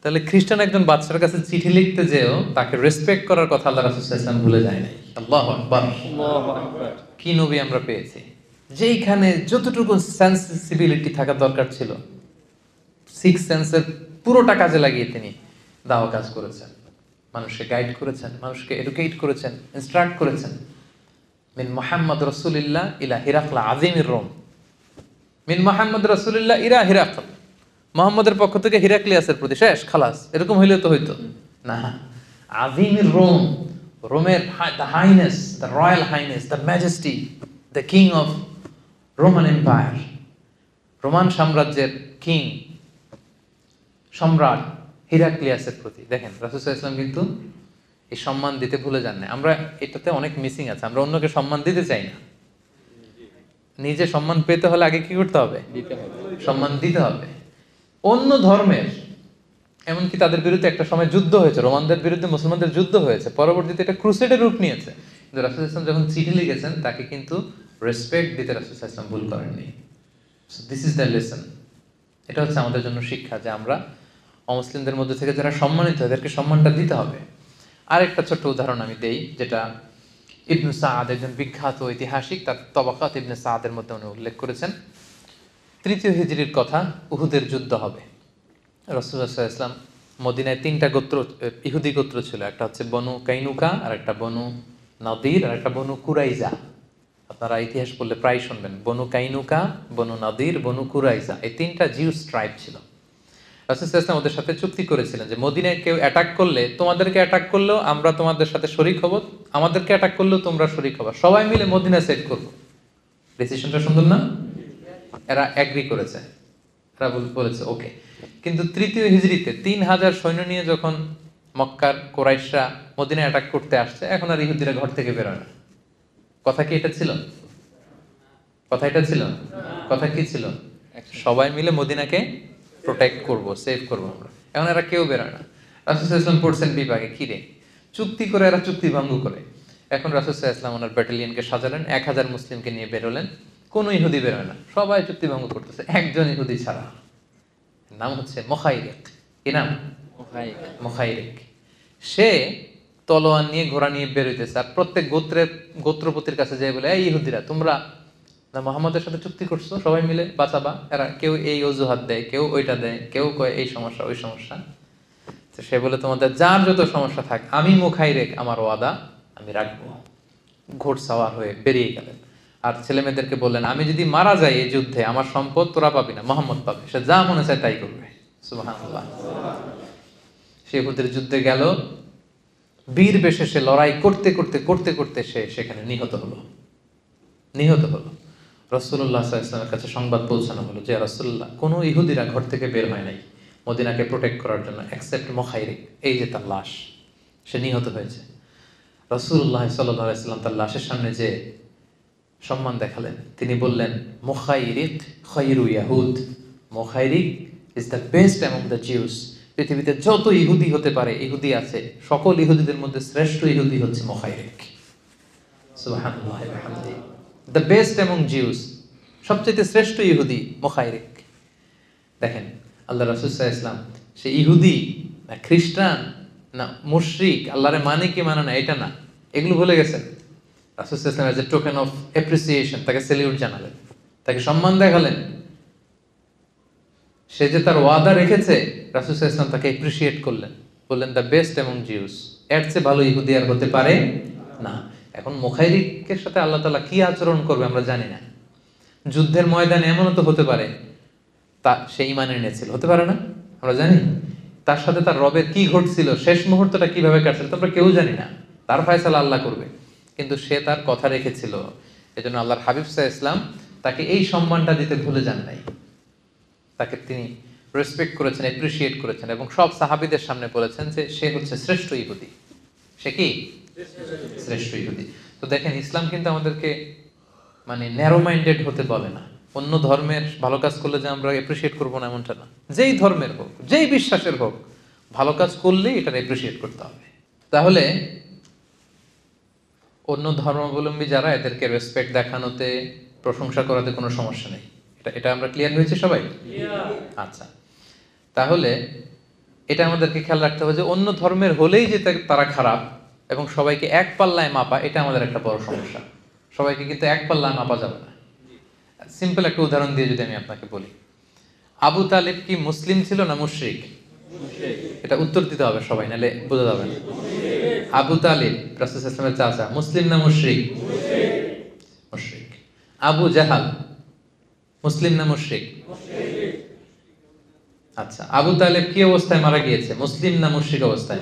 তাহলে খ্রিস্টান একজন বাচ্চার কাছে চিঠি লিখতে যেও তাকে রেসপেক্ট করার কথা আল্লাহ রাসূল সাল্লাল্লাহু আলাইহি ওয়াসাল্লাম ভুলে যায় নাই। আল্লাহু আকবার। আল্লাহু আকবার। কি নবী আমরা পেয়েছি, যেইখানে যতটুকু সেন্সিবিলিটি থাকা দরকার ছিল, সিক্স সেন্সের পুরোটা কাজে লাগিয়ে তিনি দাওয়া কাজ করেছেন, মানুষকে গাইড করেছেন, মানুষকে এডুকেট করেছেন, ইনস্ট্রাক্ট করেছেন। মিন মুহাম্মদ রাসূলিল্লাহ ইলা হিরাকলা আযীমির রোম, মিন মুহাম্মদ রাসূলিল্লাহ ইলা হিরাকল, মুহাম্মদের পক্ষ থেকে হিরাক্লিয়াসের প্রতি, শেষ, খালাস। এরকম হইলে তো হইতো না। আযীমির রোম, রোমের the highness, the royal highness, the majesty, the king of Roman empire, Roman সাম্রাজ্যের কিং, সম্রাট হিরাক্লিয়াসের প্রতি। দেখেন রাসূল সাল্লাল্লাহু আলাইহি ওয়াসাল্লাম কিন্তু এই সম্মান দিতে ভুলে যান না। আমরা এটাতে অনেক মিসিং আছে, আমরা অন্যকে সম্মান দিতে চাই না। নিজে সম্মান পেতে হলে আগে কি করতে হবে? দিতে হবে। সম্মান দিতে হবে। অন্য ধর্মের, এমনকি তাদের বিরুদ্ধে একটা সময় যুদ্ধ হয়েছে, রোমানদের বিরুদ্ধে মুসলমানদের যুদ্ধ হয়েছে, পরবর্তীতে এটা ক্রুসেডের রূপ নিয়েছে। কিন্তু রাসূল সাল্লাল্লাহু আলাইহি ওয়াসাল্লাম যখন চিঠি লিখেছেন তাকে কিন্তু রেসপেক্ট দিতে রাসূল সাল্লাল্লাহু আলাইহি ওয়াসাল্লাম ভুল করেননি। So this is the lesson. এটা হচ্ছে আমাদের জন্য শিক্ষা যে আমরা অমুসলিমদের মধ্যে থেকে যারা সম্মানিত, এদেরকে সম্মানটা দিতে হবে। আরেকটা ছোট্ট উদাহরণ আমি দেই, যেটা ইবনে সাআদ, একজন বিখ্যাত ঐতিহাসিক, তার তবাকাত ইবনে সাআদের মধ্যে উনি উল্লেখ করেছেন। 3য় হিজরির কথা, উহুদের যুদ্ধ হবে। রাসূলুল্লাহ সাল্লাল্লাহু আলাইহি ওয়াসাল্লাম মদিনায় 3টা গোত্র, ইহুদি গোত্র ছিল। একটা হচ্ছে বনু কাইনুকা, আর একটা বনু নাদির, আর একটা বনু কুরাইজা। আপনারা ইতিহাস পড়লে প্রায় শুনবেন বনু কাইনুকা, বনু নাদির, বনু কুরাইজা, এই 3টা জিউস ট্রাইব ছিল। রাসূল সাল্লাল্লাহু আলাইহি ওয়াসাল্লাম ওদের সাথে চুক্তি করেছিলেন যে মদিনায় কেউ অ্যাটাক করলে, তোমাদেরকে অ্যাটাক করলেও আমরা তোমাদের সাথে শরীক হব, আমাদেরকে অ্যাটাক করলেও তোমরা শরীক হবা, সবাই মিলে মদিনা সেট করব। ডিসিশনটা সুন্দর না? এরা এগ্রি করেছে, এরা বলেছে ওকে। কিন্তু 3য় হিজরিতে 3000 সৈন্য নিয়ে যখন মক্কার কোরাইশরা মদিনায় অ্যাটাক করতে আসছে, এখন আর ইহুদিরা ঘর থেকে বেরোয় না। কথা কি এটা ছিল? কথা এটা ছিল? কথা কি ছিল? সবাই মিলে মদিনাকে প্রোটেক্ট করব, সেভ করব আমরা। এখন এরা কেউ বেরোয় না। রাসূল সাল্লাল্লাহু আলাইহি ওয়াসাল্লাম পড়ছেন বিভাগে, কি রে, চুক্তি করে এরা চুক্তি ভঙ্গ করে। এখন রাসূল সাল্লাল্লাহু আলাইহি ওয়াসাল্লাম ওনার ব্যাটালিয়নকে সাজালেন, 1000 মুসলিমকে নিয়ে বেরোলেন। কোনো ইহুদি বেরোয় না, সবাই চুক্তি ভঙ্গ করতেছে, একজন ইহুদি ছাড়া। নাম হচ্ছে মুখাইরিক। কি নাম? মুখাইরিক। সে তলোয়ার নিয়ে, ঘোড়া নিয়ে বেরোইতেছে, আর প্রত্যেক গোত্রপতির কাছে যাই বলে, এই ইহুদিরা তোমরা না মুহাম্মদের সাথে চুক্তি করছো, সবাই মিলে বাঁচাবা। এরা কেউ এই অজুহাত দেয়, কেউ ওইটা দেয়, কেউ কয় এই সমস্যা ওই সমস্যা। তো সে বলে তোমাদের যার যত সমস্যা থাক, আমি মুখাইরিক আমার ওয়াদা আমি রাখবো। ঘোড়সাওয়ার হয়ে বেরিয়ে গেলেন। আর ছেলেমেয়েদেরকে বললেন, আমি যদি মারা যাই এই যুদ্ধে, আমার সম্পদ তোরা পাবি না, মুহাম্মদ পাবে, সে যা মনে চায় তাই করবে। সুবহানাল্লাহ। সে উহুদের যুদ্ধে গেল, বীর বেশে সে লড়াই করতে করতে করতে করতে সে সেখানে নিহত হলো। রাসূলুল্লাহ সাল্লাল্লাহু আলাইহি ওয়াসাল্লামের কাছে সংবাদ পৌঁছানো হলো যে রাসূলুল্লাহ, কোনো ইহুদিরা ঘর থেকে বের হয় নাই মদিনাকে প্রোটেক্ট করার জন্য, এক্সেপ্ট মুখাইরিক, এই যে তার লাশ, সে নিহত হয়েছে। রাসূলুল্লাহ সাল্লাল্লাহু আলাইহি ওয়াসাল্লাম তার লাশের সামনে যে সম্মান দেখালেন, তিনি বললেন, মুখাইরিক খায়রু ইয়াহুদ, Mukhairiq is the best among the Jews, পৃথিবীতে যত ইহুদি হতে পারে ইহুদি আছে, সকল ইহুদিদের মধ্যে শ্রেষ্ঠ ইহুদি হচ্ছে মুখাইরিক। সুবহানাল্লাহ ওয়া বিহামদিহি, দ্য বেস্ট অ্যামং জিউস, সবচেয়ে শ্রেষ্ঠ ইহুদি মুখাইরিক। দেখেন আল্লাহ রাসূল সাল্লাল্লাহু আলাইহি ওয়াসাল্লাম সে ইহুদি না খ্রিস্টান না মুশরিক, আল্লাহরে মানে কি মানে না এটা না, এগুলো ভুলে গেছেন। রাসূল সাল্লাল্লাহু আলাইহি ওয়াসাল্লাম as a token of appreciation তাকে সেলিউট জানালেন, তাকে সম্মান দেখালেন। সে যে তার ওয়াদা রেখেছে, রাসূল সাল্লাল্লাহু আলাইহি ওয়াসাল্লাম তাকে অ্যাপ্রিশিয়েট করলেন, বললেন দ্য বেস্ট অ্যামং জিউস, এর চেয়ে ভালো ইহুদি আর হতে পারে না। এখন মুখাইরিকের সাথে আল্লাহ তাআলা কি আচরণ করবে আমরা জানি না। যুদ্ধের ময়দানে এমনও তো হতে পারে তা সে ঈমান এনেছিল, হতে পারে না, আমরা জানি। তার সাথে তার রবের কি ঘটছিল, শেষ মুহূর্তটা কিভাবে কাটছিল তোমরা কেউ জানি না, তার ফয়সালা আল্লাহ করবে। কিন্তু সে তার কথা রেখেছিল, এজন্য আল্লাহর হাবিব সাল্লাল্লাহু আলাইহি ওয়াসাল্লাম তাকে এই সম্মানটা দিতে ভুলে যান নাই। তাকে তিনি রেসপেক্ট করেছেন, অ্যাপ্রিশিয়েট করেছেন এবং সব সাহাবীদের সামনে বলেছেন যে সে হচ্ছে শ্রেষ্ঠ ইহুদি। সে কি শ্রেষ্ঠ ইহুদি। তো দেখেন ইসলাম কিন্তু আমাদেরকে মানে ন্যারো মাইন্ডেড হতে বলে না। অন্য ধর্মের ভালো কাজ করলে যে আমরা অ্যাপ্রিশিয়েট করবো না এমনটা না। যেই ধর্মের হোক, যেই বিশ্বাসের হোক, ভালো কাজ করলেই এটা অ্যাপ্রিশিয়েট করতে হবে। তাহলে অন্য ধর্মাবলম্বী যারা, এদেরকে রেসপেক্ট দেখানোতে, প্রশংসা করাতে কোনো সমস্যা নেই। এটা আমরা ক্লিয়ার হয়েছে সবাই? আচ্ছা, তাহলে এটা আমাদেরকে খেয়াল রাখতে হবে যে অন্য ধর্মের হলেই যে তারা খারাপ এবং সবাইকে এক পাল্লায় মাপা, এটা আমাদের একটা বড় সমস্যা। সবাইকে কিন্তু এক পাল্লায় মাপা যাবে না। সিম্পল একটা উদাহরণ দিয়ে যদি আমি আপনাকে বলি, আবু তালেব কি মুসলিম ছিল না মুশরিক? এটা উত্তর দিতে হবে সবাই, নাহলে বোঝা যাবে না। আবু তালেব রাসূল সাল্লাল্লাহু আলাইহি ওয়াসাল্লামের চাচা, মুসলিম না মুশরিক? মুশরিক। আবু জাহাল মুসলিম না মুশরিক? আচ্ছা, আবু তালেব কি অবস্থায় মারা গিয়েছে, মুসলিম না মুশরিক অবস্থায়?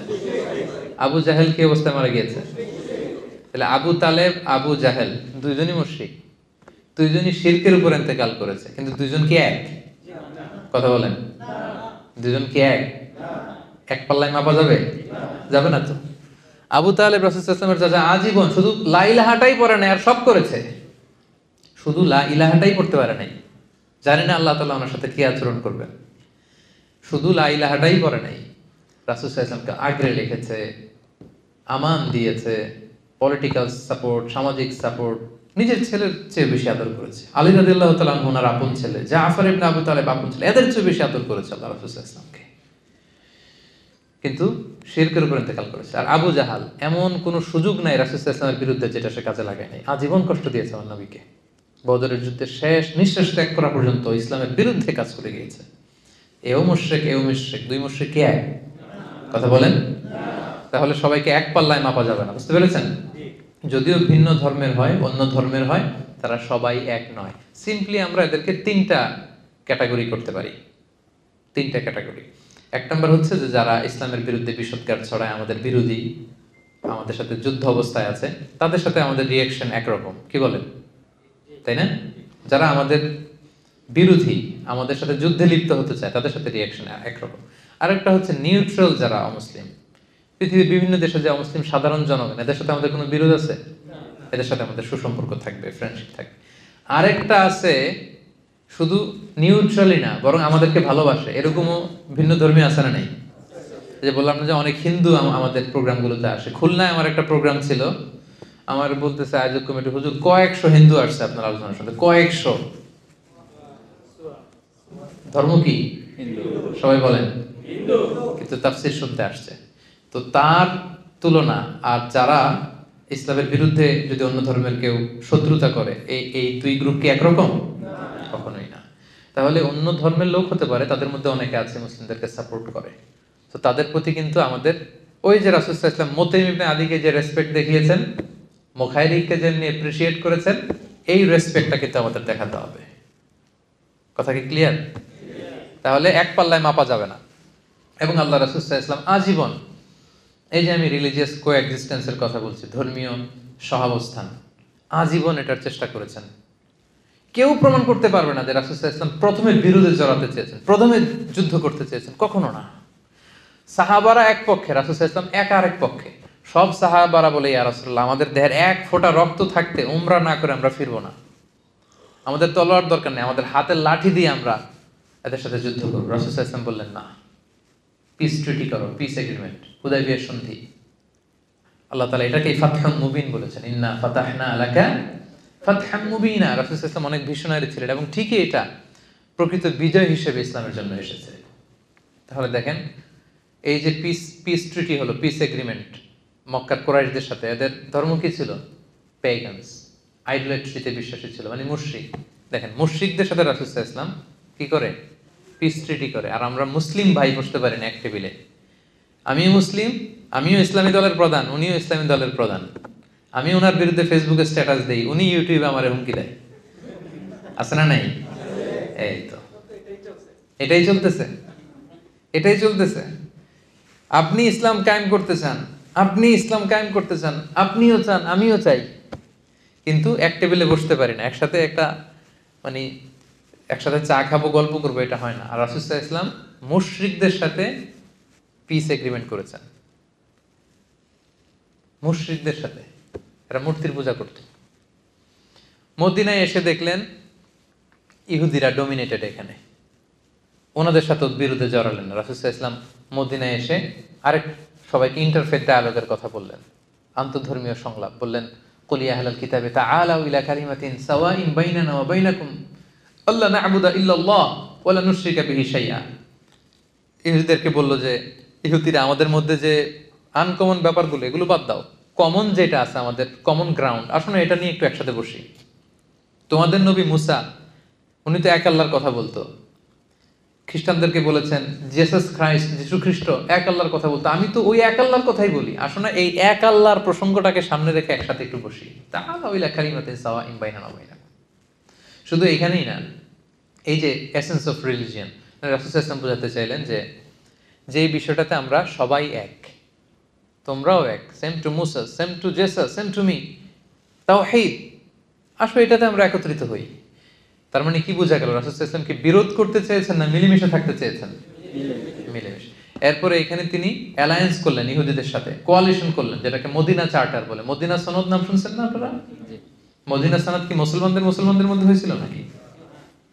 আবু জাহেল কি অবস্থায় মারা গিয়েছে? তাহলে আবু তালেব, আবু জাহেল দুইজনই মুশরিক, দুইজনই শিরকের উপর ইন্তেকাল করেছে, কিন্তু দুইজন কি এক? কথা বলেন, দুইজন কি এক? এক পাল্লায় মাপা যাবে? যাবে না তো। আবু তালেব রাসূল সাল্লাল্লাহু আলাইহি ওয়াসাল্লামের চাচা, আজীবন শুধু লা ইলাহাটাই পড়ে নাই আর সব করেছে, শুধু লা ইলাহাটাই পড়তে পারে নাই। জানি না আল্লাহ তাআলা ওনার সাথে কি আচরণ করবেন। শুধু লা ইলাহাটাই পড়ে নাই, রাসূল সাল্লাল্লাহু আলাইহি ওয়াসাল্লামকে আগলে রেখেছে, আমান দিয়েছে, পলিটিক্যাল সাপোর্ট, সামাজিক সাপোর্ট, নিজের ছেলের চেয়ে বেশি আদর করেছে। আলী রাদিয়াল্লাহু তাআলা আনহু ওনার আপন ছেলে, জাফর ইবনে আবু তালেব আপন ছেলে, এদের চেয়ে বেশি আদর করেছে আল্লাহ রাসূল সাল্লাল্লাহু আলাইহি ওয়াসাল্লামকে, কিন্তু শিরকের উপর ইন্তেকাল করেছে। আর আবু জাহাল, এমন কোনো সুযোগ নাই রাসূল সাল্লাল্লাহু আলাইহি ওয়াসাল্লামের বিরুদ্ধে যেটা সে কাজে লাগায় নাই। আজীবন কষ্ট দিয়েছে আমার নবীকে, বদরের যুদ্ধের শেষ নিঃশ্বাস ত্যাগ করা পর্যন্ত ইসলামের বিরুদ্ধে কাজ করে গিয়েছে। এও মুশরিক এও মুশরিক, দুই মুশরিক কি এক? কথা বলেন। তাহলে সবাইকে এক পাল্লায় মাপা যাবে না, বুঝতে পেরেছেন? যদিও ভিন্ন ধর্মের হয়, অন্য ধর্মের হয়, তারা সবাই এক নয়। সিম্পলি আমরা এদেরকে তিনটা ক্যাটাগরি করতে পারি, তিনটা ক্যাটাগরি। এক নম্বর হচ্ছে যে যারা ইসলামের বিরুদ্ধে বিষোদ্গার ছড়ায়, আমাদের বিরোধী, আমাদের সাথে যুদ্ধ অবস্থায় আছে, তাদের সাথে আমাদের রিয়াকশন একরকম, কি বলেন? তাই না? যারা আমাদের বিরোধী, আমাদের সাথে যুদ্ধে লিপ্ত হতে চায়, তাদের সাথে রিয়াকশন একরকম। আরেকটা হচ্ছে নিউট্রাল যারা অমুসলিম, পৃথিবীর বিভিন্ন দেশে যে অমুসলিম সাধারণ জনগণ, এদের সাথে আমাদের কোনো বিরোধ আছে? এদের সাথে আমাদের সুসম্পর্ক থাকবে, ফ্রেন্ডশিপ থাকবে। আরেকটা আছে শুধু নিউট্রালই না, বরং আমাদেরকে ভালোবাসে, এরকমও ভিন্ন ধর্মী আছে না নাই? যে বললাম না যে অনেক হিন্দু আমাদের প্রোগ্রামগুলোতে আসে। খুলনায় আমার একটা প্রোগ্রাম ছিল, আমার বলতেছে আয়োজক কমিটি, হুজুর কয়েকশো হিন্দু আসছে আপনার আলোচনার সাথে, কয়েকশো। ধর্ম কি? সবাই বলেন। কিন্তু তাফসীর শুনতে আসছে। তো তার তুলনা আর যারা ইসলামের বিরুদ্ধে যদি অন্য ধর্মের কেউ শত্রুতা করে, এই দুই গ্রুপ কি একরকম? কখনোই না। তাহলে অন্য ধর্মের লোক হতে পারে, তাদের মধ্যে অনেকে আছে মুসলিমদেরকে সাপোর্ট করে, তো তাদের প্রতি কিন্তু আমাদের ওই যে রাসূল সাল্লাল্লাহু আলাইহি ওয়াসাল্লাম মুতাইম ইবনে আদিকে যে রেসপেক্ট দেখিয়েছেন, মুখাইরিককে যেমনি অ্যাপ্রিশিয়েট করেছেন, এই রেসপেক্টটা কিন্তু আমাদের দেখাতে হবে। কথা কি ক্লিয়ার? তাহলে এক পাল্লায় মাপা যাবে না। এবং আল্লাহ রাসূল সাল্লাল্লাহু আলাইহি ওয়াসাল্লাম আজীবন, এই যে আমি রিলিজিয়াস কোএক্সিস্টেন্সের কথা বলছি, ধর্মীয় সহাবস্থান, আজীবন এটার চেষ্টা করেছেন। কেউ প্রমাণ করতে পারবে না যে রাসূল সাল্লাল্লাহু আলাইহি ওয়াসাল্লাম প্রথমে বিরোধে জড়াতে চেয়েছেন, প্রথমে যুদ্ধ করতে চেয়েছেন, কখনো না। সাহাবারা এক পক্ষে, রাসূল সাল্লাল্লাহু আলাইহি ওয়াসাল্লাম এক আরেক পক্ষে। সব সাহাবারা বলে, ইয়া রাসূলুল্লাহ, আমাদের দেহের এক ফোঁটা রক্ত থাকতে উমরা না করে আমরা ফিরবো না, আমাদের তলোয়ার দরকার নেই, আমাদের হাতের লাঠি দিয়ে আমরা এদের সাথে যুদ্ধ করব। রাসূল সাল্লাল্লাহু আলাইহি ওয়াসাল্লাম বললেন, না, পিস ট্রিটি করো, পিস এগ্রিমেন্ট, হুদায়বিয়ার সন্ধি। আল্লাহ তাআলা এটাকে ফাতহুম মুবিন বলেছেন, ইন্না ফাতাহনা লাকা ফাতহাম মুবিনা। রাসূল সাল্লাল্লাহু আলাইহি ওয়াসাল্লাম অনেক ভিশনারি ছিলেন এবং ঠিকই এটা প্রকৃত বিজয় হিসেবে ইসলামের জন্য এসেছে। তাহলে দেখেন এই যে পিস ট্রিটি হলো, পিস এগ্রিমেন্ট মক্কার কুরাইশদের সাথে, এদের ধর্ম কি ছিল? পেগানস, আইডোলেট্রিতে বিশ্বাসী ছিল, মানে মুশরিক। দেখেন মুশরিকদের সাথে রাসূল সাল্লাল্লাহু আলাইহি ওয়াসাল্লাম কি করে? পিস ট্রিটি করে। আর আমরা মুসলিম ভাই বসতে পারি না এক টেবিলে। আমিও মুসলিম, আমিও ইসলামী দলের প্রধান, উনিও ইসলামী দলের প্রধান। আমি ওনার বিরুদ্ধে ফেসবুকে স্ট্যাটাস দেই, উনি ইউটিউবে আমার হুমকি দেয়। আছে না নাই? এই তো এটাই চলতেছে, এটাই চলতেছে। আপনি ইসলাম কায়েম করতে চান, আপনি ইসলাম কায়েম করতে চান, আপনিও চান, আমিও চাই, কিন্তু এক টেবিলে বসতে পারি না, একসাথে মানে একসাথে চা খাবো, গল্প করবো, এটা হয় না। আর রাসূল সাল্লাল্লাহু আলাইহি ওয়াসাল্লাম মুশরিকদের সাথে পিস এগ্রিমেন্ট করেছেন, মুশরিকদের সাথে। এরা মূর্তির পূজা করত। মদিনায় এসে দেখলেন ইহুদিরা ডমিনেটেড এখানে, ওনাদের সাথে বিরুদ্ধে জড়ালেন না। রাসূল সাল্লাল্লাহু আলাইহি ওয়াসাল্লাম মদিনায় এসে আরেক সবাইকে ইন্টারফেথ ডায়ালগের কথা বললেন, আন্তঃধর্মীয় সংলাপ বললেন। কুল ইয়া আহলাল কিতাবি তাআলাউ ইলা কালিমাতিন সাওয়াইন বাইনানা ওয়া বাইনাকুম আল্লা না'বুদা ইল্লাল্লাহ ওয়া লা নুশরিকা বিহি শাইআ। ইহুদিদেরকে বললো যে ইহুদিরা আমাদের মধ্যে যে আনকমন ব্যাপারগুলো এগুলো বাদ দাও, কমন যেটা আছে আমাদের কমন গ্রাউন্ড, আসলে এটা নিয়ে একটু একসাথে বসি। তোমাদের নবী মুসা, উনি তো এক আল্লাহর কথা বলতো। খ্রিস্টানদেরকে বলেছেন জেসাস খ্রাইস্ট, যিশু খ্রিস্ট এক আল্লাহর কথা বলতো, আমি তো ওই এক আল্লাহর কথাই বলি। আসলে এই এক আল্লাহর প্রসঙ্গটাকে সামনে রেখে একসাথে একটু বসি। তাআলাউ ইলা কালিমাতিন সাওয়াইন বাইনানা ওয়া বাইনাকুম। শুধু এখানেই না, এই যে এসেন্স অফ রিলিজিয়ন, রাসূল সাল্লাল্লাহু আলাইহি ওয়াসাল্লাম বোঝাতে চাইলেন যে এই বিষয়টাতে আমরা সবাই এক, তোমরাও এক, same to Musa, same to Jesus, same to me, তাওহীদ। আসলে এটাতে আমরা একত্রিত হই। তার মানে কি বোঝা গেল? রাসূল সাল্লাল্লাহু আলাইহি ওয়াসাল্লাম কি বিরোধ করতে চেয়েছেন না মিলেমিশে থাকতে চেয়েছেন? মিলেমিশে। এরপরে এখানে তিনি অ্যালায়েন্স করলেন ইহুদিদের সাথে, কোয়ালিশন করলেন, যেটাকে মদিনা চার্টার বলে। মদিনা সনদ নাম শুনছেন না আপনারা? মদিনা সনদ কি মুসলমানদের মধ্যে হয়েছিল নাকি?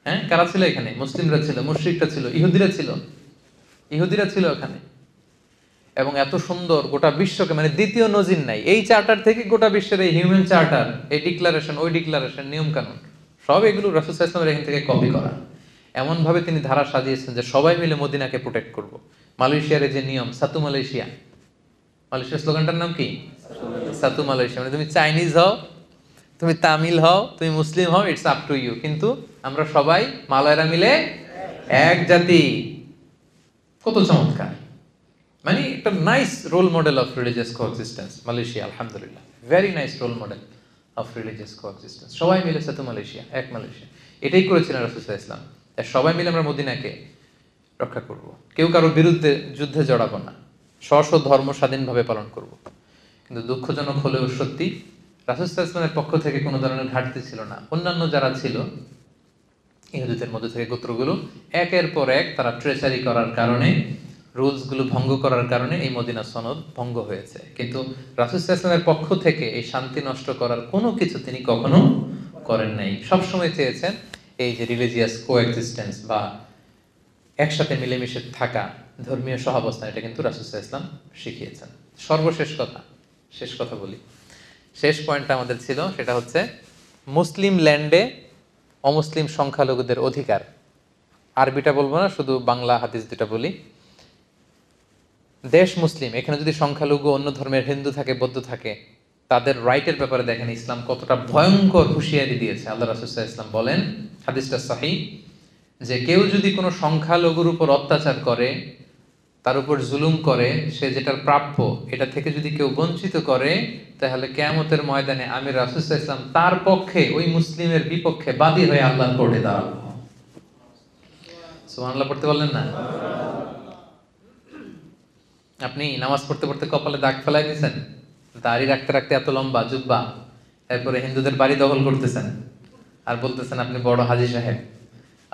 হ্যাঁ, কারা ছিল এখানে? মুসলিমরা ছিল, মুশরিকরা ছিল, ইহুদিরা ছিল এখানে। এবং এত সুন্দর, গোটা বিশ্বকে, মানে দ্বিতীয় নজির নাই এই চার্টার থেকে গোটা বিশ্বের এই হিউম্যান চার্টার, এই ডিক্লারেশন, ওই ডিক্লারেশন, নিয়ম কানুন, সব এগুলো রাসূল সাল্লাল্লাহু আলাইহি ওয়াসাল্লামের এখান থেকে কপি করা। এমন ভাবে তিনি ধারা সাজিয়েছেন যে সবাই মিলে মদিনাকে প্রোটেক্ট করব। মালয়েশিয়ার যে নিয়ম, সাতু মালয়েশিয়া, মালয়েশিয়ার স্লোগানটার নাম কি? সাতু মালয়েশিয়া। মানে তুমি চাইনিজ হও, তুমি তামিল হও, তুমি মুসলিম হও, ইটস আপ টু ইউ, কিন্তু আমরা সবাই মালয়রা মিলে এক জাতি। কত চমৎকার! মানে একটা nice role model of religious coexistence Malaysia, আলহামদুলিল্লাহ, very nice role model of religious coexistence. সবাই মিলে সাথে মালয়েশিয়া, এক মালয়েশিয়া, এটাই করেছিলেন রাসূল সাল্লাল্লাহু আলাইহি ওয়াসাল্লাম। সবাই মিলে আমরা মদিনাকে রক্ষা করব, কেউ কারোর বিরুদ্ধে যুদ্ধে জড়াবো না, স্ব ধর্ম স্বাধীনভাবে পালন করব। কিন্তু দুঃখজনক হলেও সত্যি, রাসূল সাল্লাল্লাহু আলাইহি ওয়াসাল্লামের পক্ষ থেকে কোনো ধরনের ঘাটতি ছিল না। অন্যান্য যারা ছিল ইহুদিদের মধ্যে থেকে গোত্রগুলো, একের পর এক তারা ট্রেচারি করার কারণে, রুলসগুলো ভঙ্গ করার কারণে এই মদিনা সনদ ভঙ্গ হয়েছে। কিন্তু রাসূল সাল্লাল্লাহু আলাইহি ওয়াসাল্লামের পক্ষ থেকে এই শান্তি নষ্ট করার কোনো কিছু তিনি কখনো করেন নাই। সবসময় চেয়েছেন এই যে রিলিজিয়াস কোএক্সিস্টেন্স বা একসাথে মিলেমিশে থাকা, ধর্মীয় সহাবস্থান, এটা কিন্তু রাসূল সাল্লাল্লাহু আলাইহি ওয়াসাল্লাম শিখিয়েছেন। সর্বশেষ কথা, শেষ কথা বলি, শেষ পয়েন্টটা আমাদের ছিল, সেটা হচ্ছে মুসলিম ল্যান্ডে অমুসলিম সংখ্যালঘুদের অধিকার। আরবিটা বলবো না, শুধু বাংলা হাদিস দুটা বলি। দেশ মুসলিম, এখানে যদি সংখ্যালঘু অন্য ধর্মের হিন্দু থাকে, বৌদ্ধ থাকে, তাদের রাইটের ব্যাপারে দেখেন ইসলাম কতটা ভয়ঙ্কর হুঁশিয়ারি দিয়েছে। আল্লাহ রাসূল সাল্লাল্লাহু আলাইহি ওয়াসাল্লাম বলেন, হাদিসটা সহিহ, যে কেউ যদি কোনো সংখ্যালঘুর উপর অত্যাচার করে, তার উপর জুলুম করে, সে যেটার প্রাপ্য এটা থেকে যদি কেউ বঞ্চিত করে, তাহলে কিয়ামতের ময়দানে আমি রাসূল সাল্লাল্লাহু আলাইহি ওয়াসাল্লাম তার পক্ষে, ওই মুসলিমের বিপক্ষে বাদী হয়ে আল্লাহর কোর্টে দাঁড়াবো। সুবহানাল্লাহ পড়তে বললেন না? আপনি নামাজ পড়তে পড়তে কপালে দাগ ফেলাই দিয়েছেন, দাড়ি রাখতে রাখতে এত লম্বা জুব্বা, এরপরে হিন্দুদের বাড়ি দখল করতেছেন আর বলতেছেন আপনি বড় হাজী সাহেব।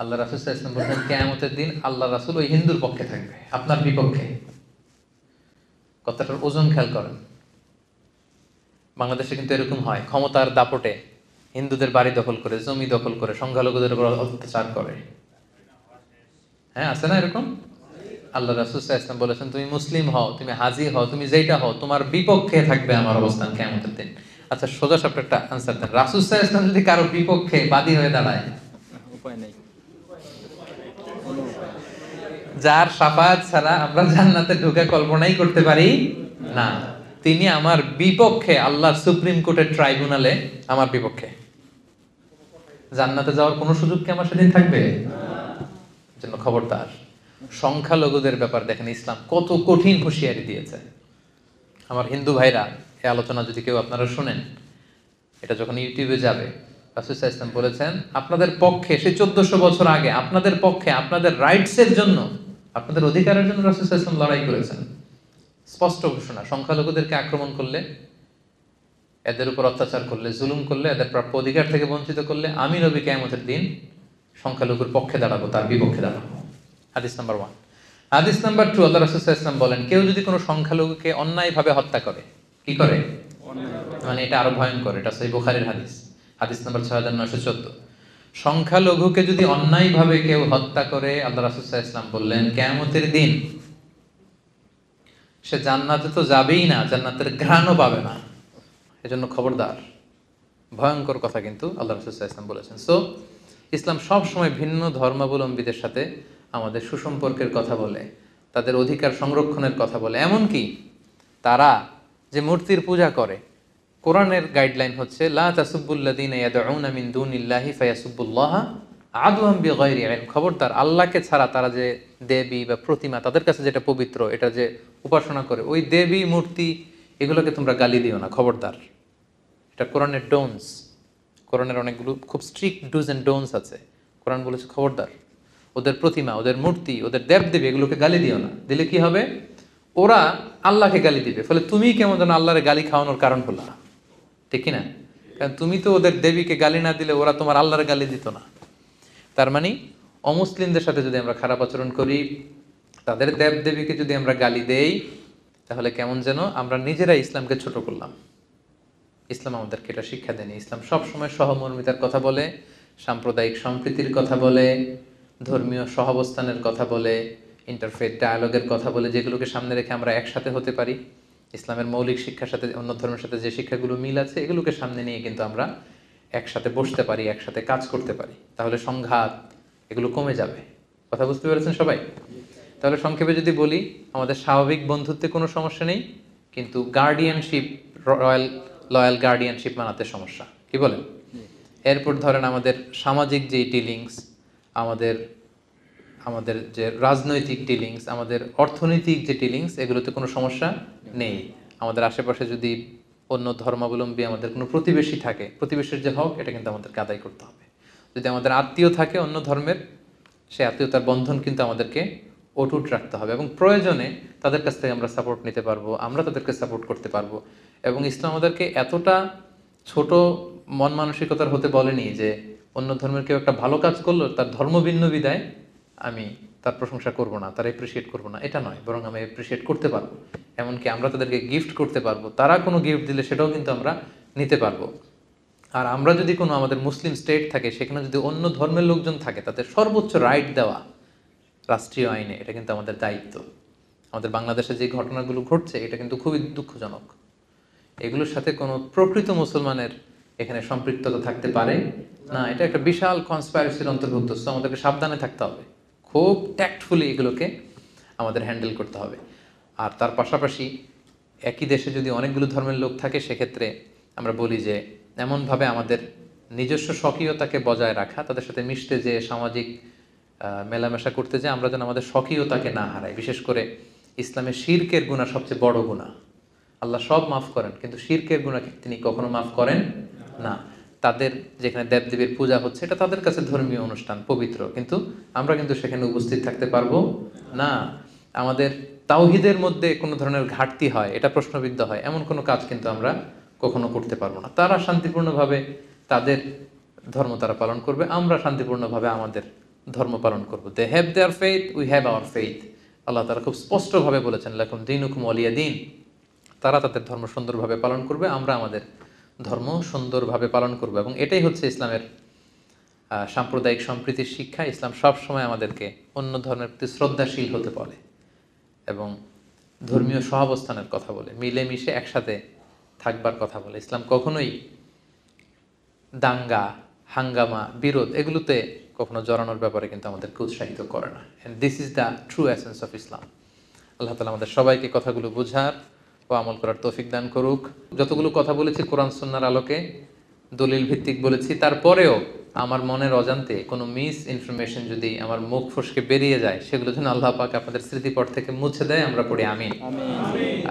আল্লাহ রাসূল সাল্লাল্লাহু আলাইহি ওয়াসাল্লাম বলেন কিয়ামতের দিন আল্লাহ রাসূল ওই হিন্দুর পক্ষে থাকবে, আপনার বিপক্ষে। কথাটার ওজন খেয়াল করেন। বাংলাদেশে কিন্তু এরকম হয়, ক্ষমতার দাপটে হিন্দুদের বাড়ি দখল করে, জমি দখল করে, সংখ্যালঘুদের উপর অত্যাচার করে। হ্যাঁ, আছে না এরকম? আল্লাহ রাসূল সাল্লাল্লাহু আলাইহি ওয়াসাল্লাম বলেছেন তুমি মুসলিম হও, তুমি হাজী হও, তুমি যেটা হও, তোমার বিপক্ষে থাকবে আমার অবস্থান কিয়ামতের দিন। আচ্ছা সোজা সাপটা একটা আনসার দেন, রাসূল সাল্লাল্লাহু আলাইহি ওয়াসাল্লাম যদি কারো বিপক্ষে বাদী হয়ে দাঁড়ায়, উপায় নাই। যার শাফাআত ছাড়া আমরা জান্নাতে ঢোকা কল্পনাই করতে পারি না, তিনি আমার বিপক্ষে আল্লাহর সুপ্রিম কোর্টের ট্রাইব্যুনালে আমার বিপক্ষে, জান্নাতে যাওয়ার কোনো সুযোগ কি আমার সেদিন থাকবে? জন্য খবরদার। সংখ্যালঘুদের ব্যাপার দেখেন ইসলাম কত কঠিন হুঁশিয়ারি দিয়েছে। আমার হিন্দু ভাইরা, এই আলোচনা যদি কেউ আপনারা শুনেন, এটা যখন ইউটিউবে যাবে, রাসূল সাল্লাল্লাহু আলাইহি ওয়াসাল্লাম বলেছেন আপনাদের পক্ষে, সে 1400 বছর আগে আপনাদের পক্ষে, আপনাদের রাইটসের জন্য, আপনাদের অধিকারের জন্য রাসূল সাল্লাল্লাহু আলাইহি ওয়াসাল্লাম লড়াই করেছেন। স্পষ্ট ঘোষণা, সংখ্যালঘুদেরকে আক্রমণ করলে, এদের উপর অত্যাচার করলে, জুলুম করলে, এদের প্রাপ্য অধিকার থেকে বঞ্চিত করলে, আমি নবী কিয়ামতের দিন সংখ্যালঘুর পক্ষে দাঁড়াবো, তার বিপক্ষে দাঁড়াবো। হাদিস নাম্বার 1। হাদিস নাম্বার 2, আল্লাহ রাসূল সাল্লাল্লাহু আলাইহি ওয়াসাল্লাম বলেন কেউ যদি কোনো সংখ্যালঘুকে অন্যায়ভাবে হত্যা করে, কি করে? মানে এটা আরো ভয়ঙ্কর, এটা সহিহ বুখারীর হাদিস, হাদিস নাম্বার 6914। সংখ্যালঘুকে যদি অন্যায়ভাবে কেউ হত্যা করে, আল্লাহ রাসূল সাল্লাল্লাহু আলাইহি ওয়াসাল্লাম বললেন কিয়ামতের দিন সে জান্নাতে তো যাবেই না, জান্নাতের ঘ্রাণও পাবে না। এজন্য খবরদার, ভয়ঙ্কর কথা কিন্তু আল্লাহ রাসূল সাল্লাল্লাহু আলাইহি ওয়াসাল্লাম বলেছেন। সো ইসলাম সব সময় ভিন্ন ধর্মাবলম্বীদের সাথে আমাদের সুসম্পর্কের কথা বলে, তাদের অধিকার সংরক্ষণের কথা বলে। এমনকি তারা যে মূর্তির পূজা করে, কোরআনের গাইডলাইন হচ্ছে লা তাসুব্বুল্লাযীনা ইয়াদউনা মিন দুনিল্লাহি ফায়াসুব্বুল্লাহা আদওয়ান বিগাইরি ইলম। খবরদার, আল্লাহকে ছাড়া তারা যে দেবী বা প্রতিমা, তাদের কাছে যেটা পবিত্র, এটা যে উপাসনা করে, ওই দেবী মূর্তি এগুলোকে তোমরা গালি দিও না, খবরদার। এটা কোরআনের ডোনস, কোরআনের অনেকগুলো খুব স্ট্রিক্ট ডুজ অ্যান্ড ডোনস আছে। কোরআন বলেছে খবরদার, ওদের প্রতিমা, ওদের মূর্তি, ওদের দেবদেবী এগুলোকে গালি দিও না। দিলে কি হবে? ওরা আল্লাহকে গালি দিবে, ফলে তুমি কেমন যেন আল্লাহরে গালি খাওয়ানোর কারণ হলো, ঠিক কি না? কারণ তুমি তো ওদের দেবীকে গালি না দিলে ওরা তোমার আল্লাহর গালি দিত না। তার মানে অমুসলিমদের সাথে যদি আমরা খারাপ আচরণ করি, তাদের দেবদেবীকে যদি আমরা গালি দেই, তাহলে কেমন যেন আমরা নিজেরা ইসলামকে ছোট করলাম। ইসলাম আমাদেরকে এটা শিক্ষা দেয়নি। ইসলাম সবসময় সহমর্মিতার কথা বলে, সাম্প্রদায়িক সম্প্রীতির কথা বলে, ধর্মীয় সহাবস্থানের কথা বলে, ইন্টারফেথ ডায়ালগের কথা বলে, যেগুলোকে সামনে রেখে আমরা একসাথে হতে পারি। ইসলামের মৌলিক শিক্ষার সাথে অন্য ধর্মের সাথে যে শিক্ষাগুলো মিল আছে, এগুলোকে সামনে নিয়ে কিন্তু আমরা একসাথে বসতে পারি, একসাথে কাজ করতে পারি। তাহলে সংঘাত এগুলো কমে যাবে। কথা বুঝতে পেরেছেন সবাই? তাহলে সংক্ষেপে যদি বলি, আমাদের স্বাভাবিক বন্ধুত্বে কোনো সমস্যা নেই, কিন্তু গার্ডিয়ানশিপ, লয়াল গার্ডিয়ানশিপ মানাতে সমস্যা। কি বলেন? এরপর ধরেন আমাদের সামাজিক যে ডিলিংস, আমাদের আমাদের যে রাজনৈতিক ডিলিংস, আমাদের অর্থনৈতিক যে ডিলিংস, এগুলোতে কোনো সমস্যা নেই। আমাদের আশেপাশে যদি অন্য ধর্মাবলম্বী আমাদের কোনো প্রতিবেশী থাকে, প্রতিবেশীর যে হক, এটা কিন্তু আমাদেরকে আদায় করতে হবে। যদি আমাদের আত্মীয় থাকে অন্য ধর্মের, সে আত্মীয়তার বন্ধন কিন্তু আমাদেরকে অটুট রাখতে হবে, এবং প্রয়োজনে তাদের কাছ থেকে আমরা সাপোর্ট নিতে পারবো, আমরা তাদেরকে সাপোর্ট করতে পারবো। এবং ইসলাম আমাদেরকে এতটা ছোট মন মানসিকতার হতে বলেনি যে অন্য ধর্মের কেউ একটা ভালো কাজ করলো, তার ধর্ম ভিন্ন বিদায় আমি তার প্রশংসা করব না, তার অ্যাপ্রিসিয়েট করবো না, এটা নয়। বরং আমি অ্যাপ্রিসিয়েট করতে পারবো, এমনকি আমরা তাদেরকে গিফট করতে পারবো, তারা কোনো গিফট দিলে সেটাও কিন্তু আমরা নিতে পারবো। আর আমরা যদি কোনো আমাদের মুসলিম স্টেট থাকে, সেখানে যদি অন্য ধর্মের লোকজন থাকে, তাদের সর্বোচ্চ রাইট দেওয়া রাষ্ট্রীয় আইনে, এটা কিন্তু আমাদের দায়িত্ব। আমাদের বাংলাদেশে যে ঘটনাগুলো ঘটছে, এটা কিন্তু খুবই দুঃখজনক। এগুলোর সাথে কোনো প্রকৃত মুসলমানের এখানে সম্পৃক্ততা থাকতে পারে না। এটা একটা বিশাল কনস্পাইরেসির অন্তর্ভুক্ত। সো আমাদেরকে সাবধানে থাকতে হবে, খুব ট্যাক্টফুলি এগুলোকে আমাদের হ্যান্ডেল করতে হবে। আর তার পাশাপাশি একই দেশে যদি অনেকগুলো ধর্মের লোক থাকে, সেক্ষেত্রে আমরা বলি যে এমনভাবে আমাদের নিজস্ব স্বকীয়তাকে বজায় রাখা, তাদের সাথে মিশতে যে, সামাজিক মেলামেশা করতে যে, আমরা যেন আমাদের স্বকীয়তাকে না হারাই। বিশেষ করে ইসলামে শিরকের গুনাহ সবচেয়ে বড় গুনাহ। আল্লাহ সব মাফ করেন, কিন্তু শিরকের গুনাহকে তিনি কখনো মাফ করেন না। তাদের যেখানে দেবদেবীর পূজা হচ্ছে, এটা তাদের কাছে ধর্মীয় অনুষ্ঠান, পবিত্র, কিন্তু আমরা কিন্তু সেখানে উপস্থিত থাকতে পারবো না। আমাদের তাওহীদের মধ্যে কোনো ধরনের ঘাটতি হয়, এটা প্রশ্নবিদ্ধ হয়, এমন কোনো কাজ কিন্তু আমরা কখনো করতে পারবো না। তারা শান্তিপূর্ণভাবে তাদের ধর্ম তারা পালন করবে, আমরা শান্তিপূর্ণভাবে আমাদের ধর্ম পালন করবো। They have their faith, we have our faith. আল্লাহ তাআলা খুব স্পষ্টভাবে বলেছেন, লাকুম দীনুকুম ওয়ালিয়া দীন। তারা তাদের ধর্ম সুন্দরভাবে পালন করবে, আমরা আমাদের ধর্ম সুন্দরভাবে পালন করব। এবং এটাই হচ্ছে ইসলামের সাম্প্রদায়িক সম্প্রীতির শিক্ষা। ইসলাম সব সময় আমাদেরকে অন্য ধর্মের প্রতি শ্রদ্ধাশীল হতে বলে, এবং ধর্মীয় সহাবস্থানের কথা বলে, মিলেমিশে একসাথে থাকবার কথা বলে। ইসলাম কখনোই দাঙ্গা, হাঙ্গামা, বিরোধ এগুলোতে কখনো জড়ানোর ব্যাপারে কিন্তু আমাদেরকে উৎসাহিত করে না। And this is the true essence of Islam. আল্লাহ তাআলা আমাদের সবাইকে কথাগুলো বোঝার ও আমল করার তৌফিক দান করুক। যতগুলো কথা বলেছি কোরআন সুন্নাহর আলোকে, দলিল ভিত্তিক বলেছি, তারপরেও আমার মনের অজান্তে কোনো মিস ইনফরমেশন যদি আমার মুখ ফসকে বেরিয়ে যায়, সেগুলো যেন আল্লাহ পাক আপনাদের স্মৃতিপট থেকে মুছে দেয়, আমরা পড়ি আমিন।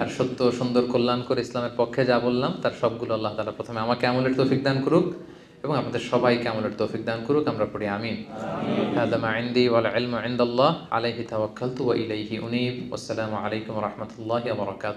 আর সত্য সুন্দর কল্যাণ করে ইসলামের পক্ষে যা বললাম তার সবগুলো আল্লাহ তাআলা প্রথমে আমাকে আমলের তৌফিক দান করুক এবং আপনাদের সবাইকে আমলের তৌফিক দান করুক, আমরা পড়ি আমিন। হাযা মা ইনদি ওয়াল ইলমু ইনদাল্লাহ আলাইহি তাওয়াক্কালতু ওয়া ইলাইহি উনীব। ওয়াসসালামু আলাইকুম ওয়া রাহমাতুল্লাহি ওয়া বারাকাতুহু।